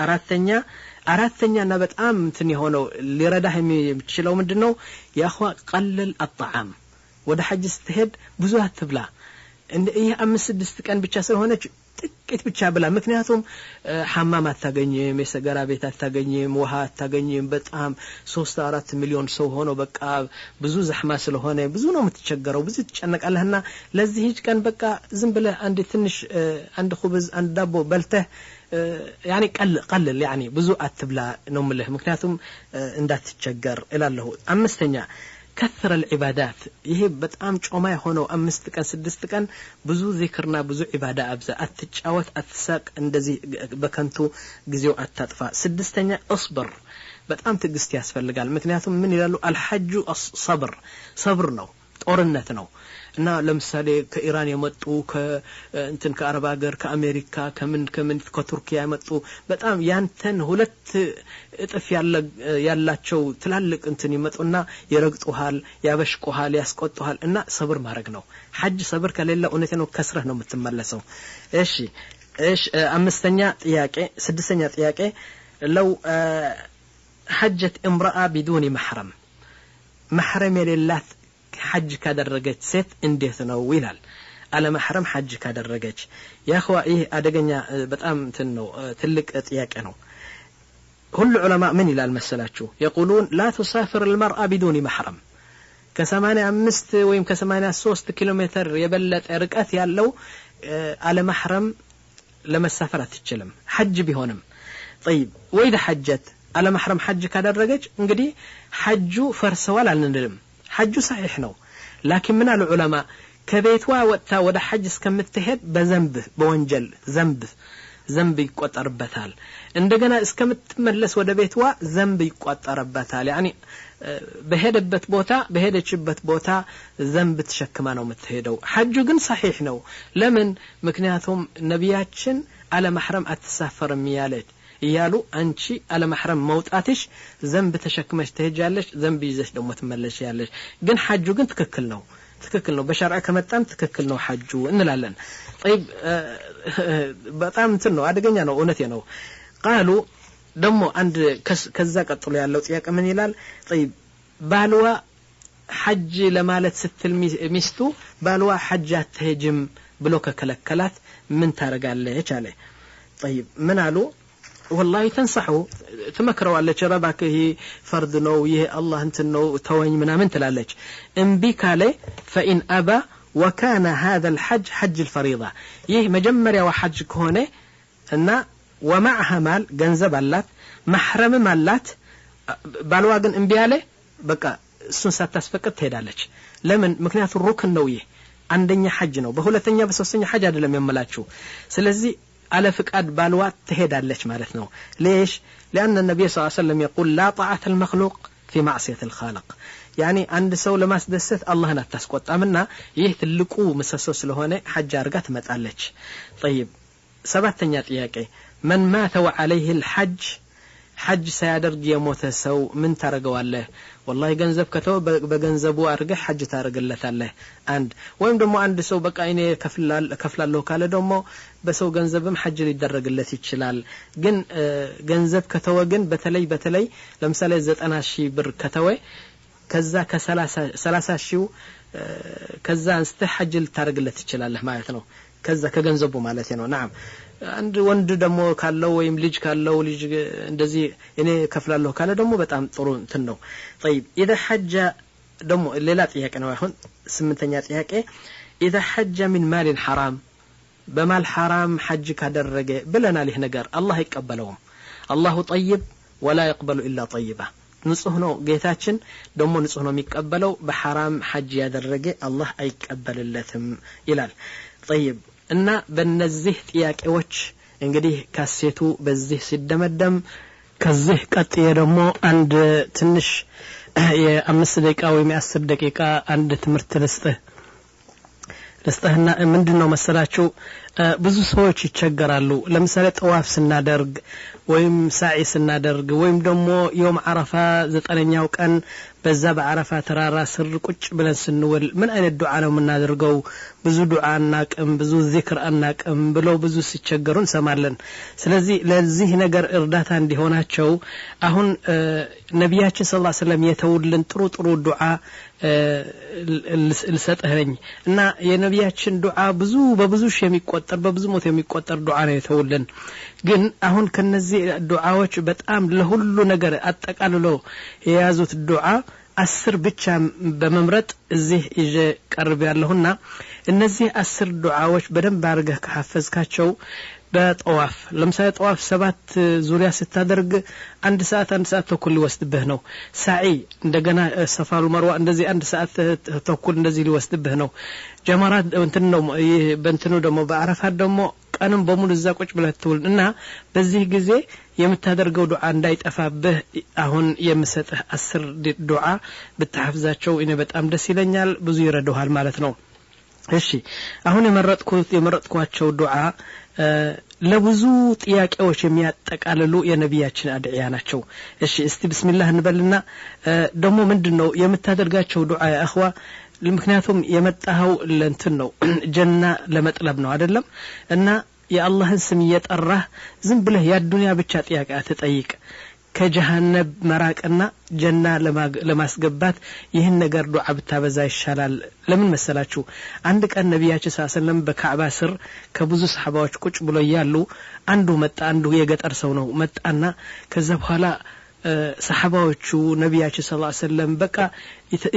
አራተኛና በጣም እንትን የሆነው ሊረዳህ የሚችለው ምንድነው ያخوا ቀለል الطعام ወደ ሐጅ ስትሄድ ብዙ አትብላ ይሄ 5-6 ቀን ብቻ ስለሆነች ጥቂት ብቻ ብላ ምክንያቱም ሐማም አታገኝም የሰገራ ቤት አታገኝም ውሃ አታገኝም በጣም 3-4 ሚሊዮን ሰው ሆኖ በቃ ብዙ ዘህማ ስለሆነ ብዙ ነው የምትቸገረው ብዙ ትጨነቃለህና ለዚህ ቀን በቃ ዝም ብለህ አንድ ትንሽ አንድ ኹብዝ አንድ ዳቦ በልተህ يعني قلل يعني ብዙ አትብላ ነው ምልህ ምክንያቱም እንዳትቸገር እላለሁ አምስተኛ كثر العبادات ይሄ በጣም ጮማ የሆነው 5 ቀን 6 ቀን ብዙ ዚክርና ብዙ ኢባዳ አብዛ አትጫወት አትሳቅ እንደዚህ በከንቱ ጊዜው አታጥፋ ስድስተኛ اصبر በጣም ትግስት ያስፈልጋል ምክንያቱም ምን ይላሉ الحج صبر ነው ጦርነት ነው እና ለምሳሌ ከኢራን የመጡ ከእንትን ከአረብ ሀገር ከአሜሪካ ከምን ከቱርኪያ የመጡ በጣም ያንተን ሁለት እጥፍ ያላቸው ትላልቅ እንትን ይመጡና ይረግጡሃል ያበሽቁሃል ያስቆጡሃል እና ሰብር ማድረግ ነው ሐጅ ሰብር ከሌለ እውነቴ ነው ከስረህ ነው የምትመለሰው እሺ ስድስተኛ ጥያቄ لو حجت امرأة بدون محرم የሌላት حج ካደረገች ሴት እንዴት ነው ይላል على محرم حج ካደረገች ያ اخوا ይሄ አደገኛ በጣም እንትን ነው ትልቅ ጥያቄ ነው ሁሉ ዑለማ ምን ይላል መሰላችሁ يقولون لا تسافر المرأة بدون محرم ከ85 ወይም ከ83 ኪሎ ሜትር የበለጠ ርቀት ያለው على محرم ለመሳፈር አትችልም حج ቢሆንም طيب وإذا حجت على محرم حج ካደረገች እንግዲህ حجو ፈርሰዋል አንልም حج صحيح ነው لكن من العلماء كبيتوا وقتا ወደ حج እስከምትሄድ በወንጀል ዘንብ ይቆጠርበታል እንደገና እስከምትመለስ ወደ ቤትዋ ዘንብ ይቆጠርበታል يعني በሄደችበት ቦታ ዘንብ ተሸክማ ነው የምትሄደው حج ግን صحيح ነው ለምን ምክንያቱም ነብያችን على محرم አትሳፈርም ያሉ አንቺ على محرم መውጣትሽ ዘንብ ተሸክመሽ ትሄጃለሽ ዘንብ ይዘሽ ደግሞ ትመለሻለሽ ግን حج ግን ትክክል ነው በሸርዓ ከመጣም ትክክል ነው حج እንላለን طيب በጣም እንትን ነው አደገኛ ነው እውነቴ ነው قالوا ደግሞ አንድ ከዛ ቀጥሎ ያለው ጥያቄ ምን ይላል طيب ባልዋ حج ለማለት ስትል ሚስቱ ባልዋ حج አትሄጅም ብሎ ከከለከላት ምን ታረጋለች አለ طيب ምን አሉ والله تنصحوا تمكروا على شربك هي فرض نو يه الله انت نو توين من تلالج انبي كاله فإن أبى وكان هذا الحج حج الفريضة يه مجمريا وحج كونه ان ومعها مال ገንዘብ አላት محرم አላት ባልዋ ግን እንቢ ያለ በቃ እሱን ሳታስፈቅድ ትሄዳለች ለምን ምክንያቱም ሩክን ነው ይሄ አንደኛ حج ነው በሁለተኛ በሶስተኛ حج አይደለም የመላችሁ ስለዚህ على فقاد بالوات تهدالش معناتنو ليش لأن النبي صلى الله عليه وسلم يقول لا طاعة المخلوق في معصية الخالق يعني عند سو لما سدست الله نتسقط امنا ይህ ትልቁ ምሰሶ ስለሆነ ሐጅ አርጋ ትመጣለች طيب ሰባተኛ ጥያቄ من مات وعليه الحج حج ሳያደርግ የሞተ ሰው ምን ታረጋዋለህ والله ገንዘብ ከተው በገንዘቡ አርገ ሐጅ ታረጋለታለህ አንድ ወይም ደግሞ አንድ ሰው በቃ እኔ ከፍላለሁ ካለ ደግሞ በሰው ገንዘብም ሐጅ ሊደረግለት ይችላል ግን ገንዘብ ከተው ግን በተለይ ለምሳሌ 90,000 ብር ከተው ከዛ ከ30 ሺው ከዛ አንስተ ሐጅ ልታረግለት ይችላል ማለት ነው ከዛ ከገንዘቡ ማለት ነው نعم አንድ ወንድ ደግሞ ካለው ወይም ልጅ ካለው ልጅ እንደዚህ እኔ ከፍላለሁ ካለ ደግሞ በጣም ጥሩ እንትን ነው طيب اذا حج ደግሞ ሌላ ጥያቄ ነው አሁን ስምንተኛ ጥያቄ اذا حج من مال حرام በማል حرام ሐጅ ካደረገ ብለናል ይሄ ነገር አላህ ይቀበለውም الله طيب ولا يقبل الا طيبا ንጹህ ነው ጌታችን ደግሞ ንጹህ ነው የሚቀበለው በሐራም ሐጅ ያደረገ አላህ አይቀበልለትም ይላል طيب እና በእነዚህ ጥያቄዎች እንግዲህ ካሴቱ በዚህ ሲደመደም ከዚህ ቀጥዬ ደግሞ አንድ ትንሽ የ5 ደቂቃ ወይም 10 ደቂቃ አንድ ትምህርት ለስተህና ምንድነው መሰላችሁ ብዙ ሰዎች ይቸገራሉ ለምሳሌ ጠዋፍ ስናደርግ ወይም ሳዒ ስናደርግ ወይም ደግሞ يوم عرفه 9ኛው ቀን በዛ በአረፋ ተራራ ስር ቁጭ ብለን ስንውል ምን አይነት ዱዓ ነው የምናደርገው ብዙ ዱዓ እናቀም ብዙ ዚክር እናቀም ብለው ብዙ ሲቸገሩ እንሰማለን ስለዚህ ለዚህ ነገር እርዳታ እንዲሆናቸው አሁን ነብያችን ሰለላሁ ዐለይሂ ወሰለም የተውልን ጥሩ ዱዓ ልሰጠኝ እና የነብያችን ዱዓ በብዙ ሺህ የሚቆጠር በብዙ ሞት የሚቆጠር ዱዓ ነው የተውልን ግን አሁን ከነዚህ ዱዓዎች በጣም ለሁሉ ነገር አጠቃልሎ የያዙት ዱዓ 10 ብቻ በመምረጥ እዚህ ይዤ ቀርብ ያለሁና እነዚህ 10 ዱዓዎች በደንብ አድርገህ ከሐፈዝካቸው በጠዋፍ ለምሳሌ ጠዋፍ 7 ዙሪያ ስታደርግ 1 ሰዓት ተኩል ሊወስድብህ ነው ሳዒ እንደገና ሰፋሩ መርዋ እንደዚህ 1 ሰዓት ተኩል እንደዚህ ሊወስድብህ ነው ጀማራት እንትን ነው በእንትኑ ደግሞ በአረፋት ደግሞ ቀንም በሙሉ እዛ ቁጭ ብለህ ትውልና በዚህ ጊዜ የምታደርገው ዱዓ እንዳይጠፋብህ አሁን የምሰጥህ 10 ዱዓ ብትሐፍዛቸው እኔ በጣም ደስ ይለኛል ብዙ ይረዳዋል ማለት ነው እሺ አሁን የመረጥኳቸው ዱዓ ለብዙ ጥያቄዎች የሚያጠቃልሉ የነብያችን አድዒያ ናቸው እሺ እስቲ ቢስሚላህ እንበልና ደግሞ ምንድነው የምታደርጋቸው ዱዓ ያ اخوا ለምክንያቱም የመጣው ለእንትን ነው ጀና ለመጥለብ ነው አይደለም እና የአላህን ስም እየጠራህ ዝም ብለህ ያዱንያ ብቻ ጥያቄ አትጠይቅ ከጀሃነም መራቅና ጀና ለማስገባት ይህን ነገር ዱዓ ብታበዛ ይሻላል ለምን መሰላችሁ አንድ ቀን ነብያችን ሰለላሁ ዐለይሂ ወሰለም በካዕባ ስር ከብዙ ሰሃባዎች ቁጭ ብለው ያሉ አንዱ የገጠር ሰው ነው መጣና ከዛ በኋላ ሰሃባዎቹ ነብያችን ሰለላሁ ዐለይሂ ወሰለም በቃ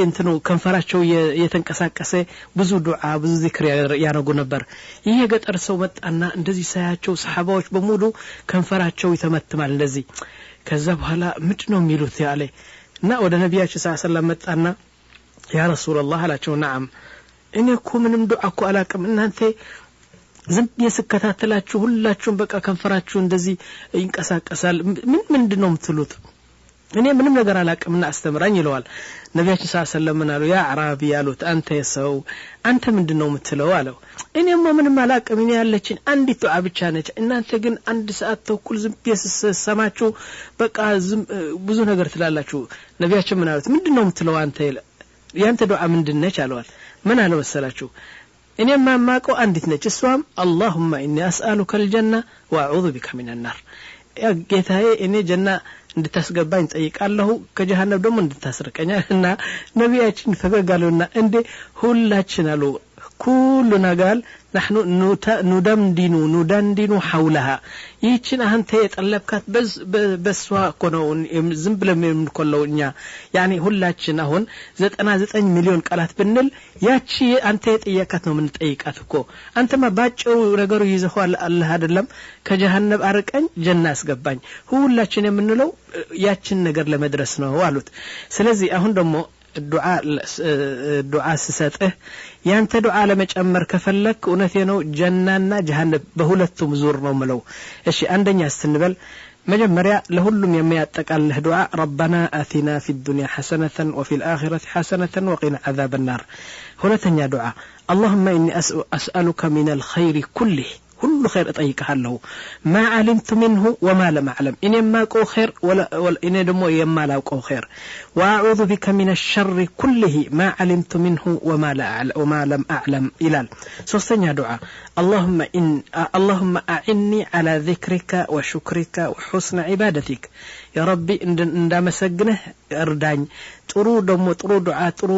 እንትኑ ከንፈራቸው የተንቀሳቀሰ ብዙ ዱዓ ብዙ ዚክር ያረጉ ነበር ይሄ የገጠር ሰው መጣና እንደዚህ ሳያቸው ሰሃባዎች በሙሉ ከንፈራቸው ይተመትማል እንደዚህ ከዛ በኋላ ምንድነው የሚሉት ያለ እና ወደ ነብያችን ሰለላሁ ዐለይሂ ወሰለም መጣና ያ ረሱላህ አላቸው ነዓም እኔ እኮ ምንም ዱዓ እኮ አላቅም እናንተ ዝም የስከታተላችሁ ሁላችሁም በቃ ከንፈራችሁ እንደዚህ ይንቀሳቀሳል ምንድነው የምትሉት እኔ ምንም ነገር አላቅምና አስተምራኝ ይለዋል ነብያችን ሰለላሁ ዐለይሂ ወሰለም አሉ ያ አራቢ ያሉት አንተ ሰው አንተ ምንድነው የምትለው አለው እኔማ ምንም አላቅም እኔ ያለችን አንዲት ዱዓ ብቻ ነች እናንተ ግን 1 ሰዓት ተኩል ዝም ሰማችሁ በቃ ብዙ ነገር ትላላችሁ ነብያችን ምን አሉት ምንድነው የምትለው አንተ ያንተ ዱዓ ምንድነች አለዋል ምን አለ መሰላችሁ እኔማ ማቀው አንዲት ነች እሷም اللهم اني اسالك الجنه واعوذ بك من النار ያ ጌታዬ እኔ ጀና እንድታስገባኝ ጠይቃለሁ ከጀሃነም ደግሞ እንድታስርቀኛልና ነብያችን ፈገጋሉና እንዴ ሁላችን አሉ كلنا قال نحن ندندن حولها ይችን አንተ የጠለብካት በስዋ ኮነው ዝም ብለን የምንቆለውኛ ያኒ ሁላችን አሁን 99 ሚሊዮን ቃላት ብንል ያቺ አንተ የጠየካት ነው ምን ጠይቃት እኮ አንተማ ባጭሩ ነገሩ ይዘዋል አላህ አይደለም ከጀሃነም አርቀኝ ጀና አስገባኝ ሁላችን የምንለው ያችን ነገር ለመድረስ ነው አሉት ስለዚህ አሁን ደግሞ ዱዓ ስሰጥህ ያንተ ዱዓ ለመጨመር ከፈለክ እውነቴ ነው ጀናና ጀሃነም በሁለቱም ዙር ነው ምለው እሺ አንደኛ ስትንበል መጀመሪያ ለሁሉም የሚያጠቃልህ ዱዓ ربنا آتنا في الدنيا حسنة وفي الآخرة حسنة وقنا عذاب النار ሁለተኛ ዱዓ اللهم إني أسألك من الخير كله كل خير أطيقها له ما علمت منه وما لم أعلم إن ما قو خير ولا إن دمو يما لا قو خير وأعوذ بك من الشر كله ما علمت منه وما لم أعلم إلى سوستنيا دعاء اللهم أعني على ذكرك وشكرك وحسن عبادتك يا ربي عندما مسجنه أرداني ጥሩ ደሞ ጥሩ ዱዓ ጥሩ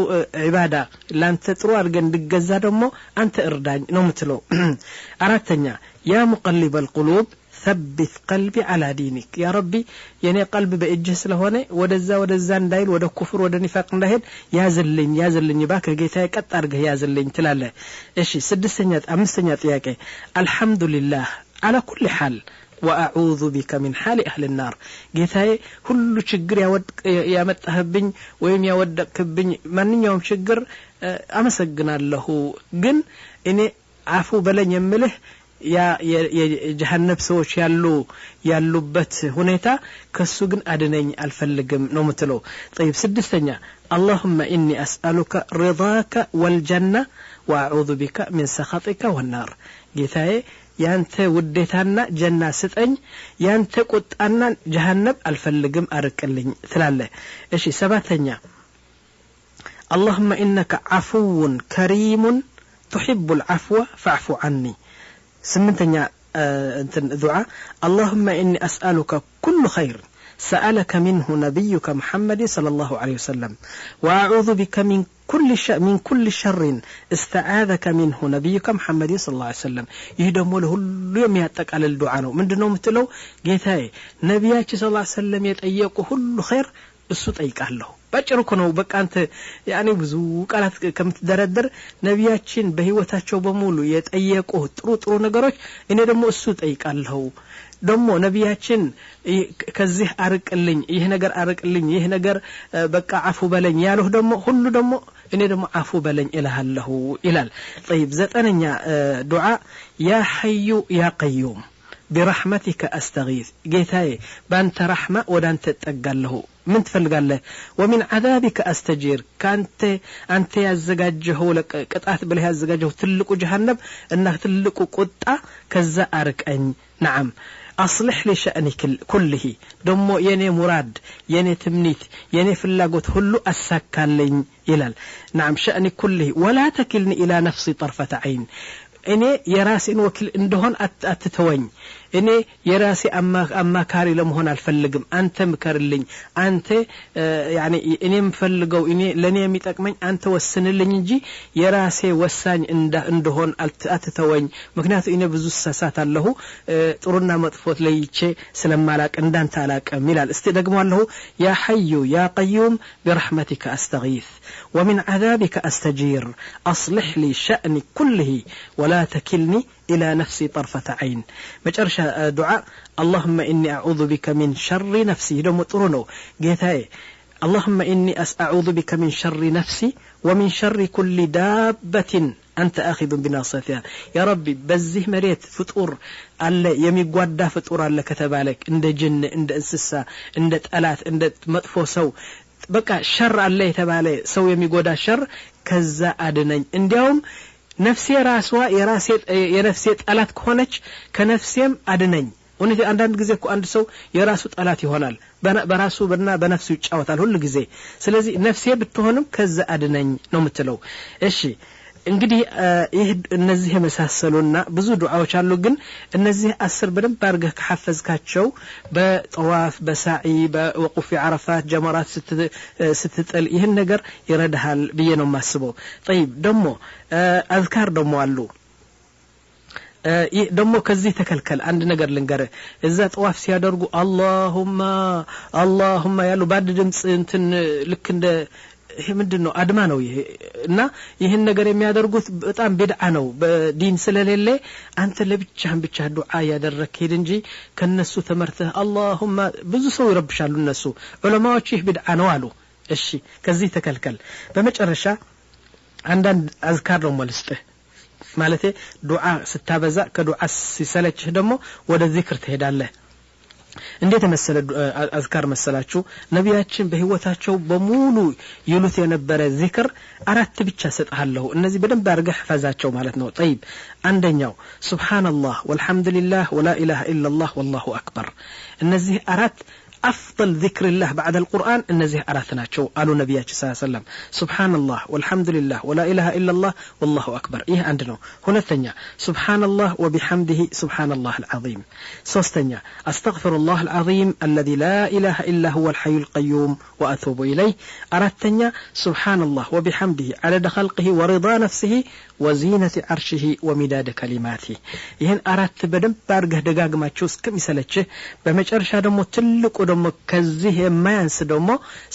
ዒባዳ ላንተ ጥሩ አርገን ድገዛ ደሞ አንተ እርዳኝ ነው ምትለው አራተኛ ያ ሙቀልብ القلوب ثبت قلبي على دينك يا ربي የኔ ቀልብ በእጅህ ስለሆነ ወደዛ እንዳይል ወደ ኩፍር ወደ ኒፋቅ እንዳይሄድ ያዝልኝ ባከ ጌታዬ ቀጥ አርገህ ያዝልኝ ትላለህ እሺ አምስተኛ ጥያቄ አልহামዱሊላህ على كل حال وأعوذ بك من حال أهل النار جيتاي كل شجر يا متهبين ويم يودكبين من يوم شجر أمسجنا له جن إني عفو بلن يمله يا جهنم سوش يالو بت هنيتا كسجن أدنين الفلقم نومتلو طيب سدستنيا اللهم إني أسألك رضاك والجنة وأعوذ بك من سخطك والنار جيتاي ያንተ ውዴታና ጀና ስጠኝ ያንተ ቁጣና ጀሃነም አልፈልግም አርቅልኝ ትላለህ እሺ ሰባተኛ اللهم انك عفو كريم تحب العفو فاعف عني ስምንተኛ دعاء اللهم اني اسالك كل خير سألك منه نبيك محمد صلى الله عليه وسلم وأعوذ بك من كل شر استعاذك منه نبيك محمد صلى الله عليه وسلم يهدمو له اليوم يتقال الدعاء ምንድነው ምትለው ጌታዬ ነብያችን صلى الله عليه وسلم የጠየቁ ሁሉ ኸይር እሱ ጠይቃለሁ ባጭሩ ነው በቃ አንተ ያኔ ብዙ ቃላት ከምትደረደር ነብያችን በህይወታቸው በሙሉ የጠየቁ ጥሩ ነገሮች እኔ ደግሞ እሱ ጠይቃለሁ ደሞ ነብያችን ከዚህ አርቅልኝ ይህ ነገር በቃ አፉ በለኝ ያለው ደሞ ሁሉ ደሞ እኔ ደሞ አፉ በለኝ ኢላሃለሁ ይላል طيب ዘጠነኛ ዱዓ ያ ሐዩ ያ ቀዩም برحمتك أستغيث جيتاي بانت رحمة ودانت تقاله من تفلقاله ومن عذابك أستجير كانت أنت يزجاجه لك قطعت بلها يزجاجه تلقوا جهنم أنك تلقوا قطع كذا أركأن نعم أصلح لي شأني كله دمو يني مراد يني تمنيت يني فلاقوت هلو أسكالين إلال نعم شأني كله ولا تكلني إلى نفسي طرفة عين እኔ የራሴን ወኪል እንደሆን አትተወኝ እኔ የራሴ አማካሪ ለመሆን አልፈልግም አንተ ምከርልኝ አንተ ያኒ እኔም ፈልገው እኔ ለኔ የሚጠቅመኝ አንተ ወስንልኝ እንጂ የራሴ ወሳኝ እንደሆን አትተወኝ ምክንያቱም እኔ ብዙ ሰሳታለሁ ጥሩና መጥፎት ለይቼ ስለማላቅ እንዳንተ አላቀም ይላል እስቲ ደግሞ አለሁ ያ ሐዩ ያ ቀዩም برحمتك استغيث ومن عذابك استجير اصلح لي شأني كله ولا تكلني إلى نفسي طرفة عين مجرش دعاء اللهم إني أعوذ بك من شر نفسي دم طرنو جيتاي اللهم إني أعوذ بك من شر نفسي ومن شر كل دابة أنت آخذ بناصيتها يا ربي بزه مريت فطور على يمي قوادا فطور على كتبالك عند جن عند انسسا عند تألات عند مطفو سو بقى شر عليه تبالي سو يمي قوادا شر كذا أدنين عندهم نفسي راسوا የነፍሴ ጠላት ከሆነች ከነፍሴም አድነኝ ወንት አንዳንድ ጊዜ እኮ አንድ ሰው የራሱ ጠላት ይሆናል በራሱ በነፍሱ ይጫወታል ሁሉ ጊዜ ስለዚህ ነፍሴ ብትሆንም ከዛ አድነኝ ነው የምትለው እሺ እንግዲህ ይህ እነዚህ የመሳሰሉና ብዙ ዱዓዎች አሉ ግን እነዚህ 10 በደንብ አርገህ ከሐፈዝካቸው በጠዋፍ በሳዒ በወቁፍ ዓረፋት ጀመራት ስትጥል ይሄን ነገር ይረዳሃል ብዬ ነው ማስበው طيب ደሞ አዝካር ደሞ አሉ ደሞ ከዚህ ተከልከል አንድ ነገር ልንገር እዛ ጠዋፍ ሲያደርጉ አላሁማ ያሉ ባድ ድምጽ እንትን ልክ እንደ ይሄ ምንድነው አድማ ነው ይሄ እና ይሄን ነገር የሚያደርጉት በጣም ቢድዓ ነው በዲን ስለሌለ አንተ ለብቻህን ብቻ ዱዓ ያደረክ ሄድ እንጂ ከነሱ ተመርተህ አላሁማ ብዙ ሰው ይረብሻሉ እነሱ ዑለማዎች ይህ ቢድዓ ነው አሉ እሺ ከዚህ ተከልከል በመጨረሻ አንዳንድ አዝካር ነው መልስጥህ ማለት ዱዓ ስታበዛ ከዱዓ ሲሰለችህ ደግሞ ወደ ዚክር ትሄዳለህ እንዴት መሰለ አዝካር መሰላችሁ ነቢያችን በህይወታቸው በሙሉ ይሉት የነበረ ዚክር አራት ብቻ ሰጣለሁ እነዚህ በደንብ አድርገህ حفظاቸው ማለት ነው طيب አንደኛው ሱብሃንአላህ ወልሐምዱሊላህ ወላ ኢላሃ ኢላላህ ወላሁ አክበር እነዚህ አራት أفضل ذكر الله بعد القرآن النزيه أراثناتشو قالوا نبياتش صلى الله عليه وسلم سبحان الله والحمد لله ولا إله إلا الله والله أكبر إيه عندنا هنا الثانية سبحان الله وبحمده سبحان الله العظيم سوستنيا أستغفر الله العظيم الذي لا إله إلا هو الحي القيوم وأتوب إليه أراثنيا سبحان الله وبحمده عدد خلقه ورضا نفسه وزينة عرشه ومداد كلماته ይሄን አራት በደንብ አርገህ ደጋግማችሁ እስከሚሰለችህ በመጨረሻ ደግሞ ትልቁ ደግሞ ከዚህ የማያንስ ደግሞ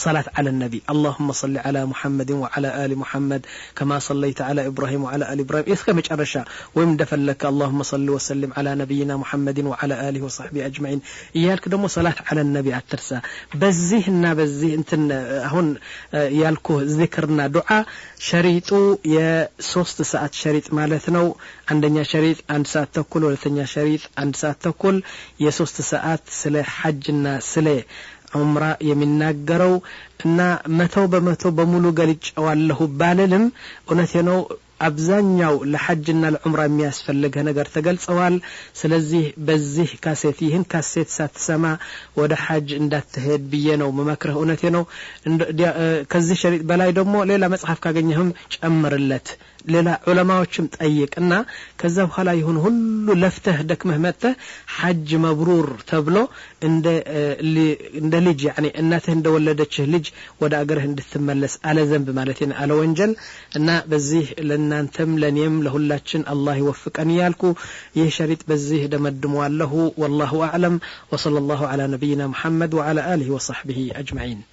صلاه على النبي اللهم صل على محمد وعلى ال محمد كما صليت على ابراهيم وعلى ال ابراهيم እስከመጨረሻ ወይም እንደፈለከ اللهم صل وسلم على نبينا محمد وعلى اله وصحبه اجمعين ይያልክ ደግሞ صلاه على النبي አትርሳ በዚህና በዚህ እንትን አሁን ያልኩ ዚክርና ዱዓ ሸሪጡ የ3 ሰዓት ሸሪጥ ማለት ነው አንደኛ ሸሪጥ 1 ሰዓት ተኩል ሁለተኛ ሸሪጥ 1 ሰዓት ተኩል የ3 ሰዓት ስለ ሐጅና ስለ ዑምራ የሚናገረው እና 100% በሙሉ ገልጫዋለሁ ባለልም እውነቴ ነው አብዛኛው ለሐጅና ለዑምራ የሚያስፈልገ ነገር ተገልጸዋል ስለዚህ በዚህ ካሴት ይህን ካሴት ሳትሰማ ወደ ሐጅ እንዳትሄድ ብዬ ነው መመክረህ እውነቴ ነው ከዚህ ሸሪጥ በላይ ደግሞ ሌላ መጽሐፍ ካገኘህም ጨምርለት ሌላ ዑለማዎችም ጠይቅና ከዛ በኋላ ይሁን ሁሉ ለፍተህ ደክመህ መጥተህ ሐጅ መብሩር ተብሎ እንደ ልጅ يعني እናትህ እንደወለደችህ ልጅ ወደ አገርህ እንድትመለስ አለ ዘንብ ማለት ነው አለ ወንጀል እና በዚህ ለናንተም ለኔም ለሁላችን አላህ ይወፍቀን ያልኩ ይህ ሸሪጥ በዚህ ደመድመዋለሁ والله اعلم وصلى الله على نبينا محمد وعلى اله وصحبه اجمعين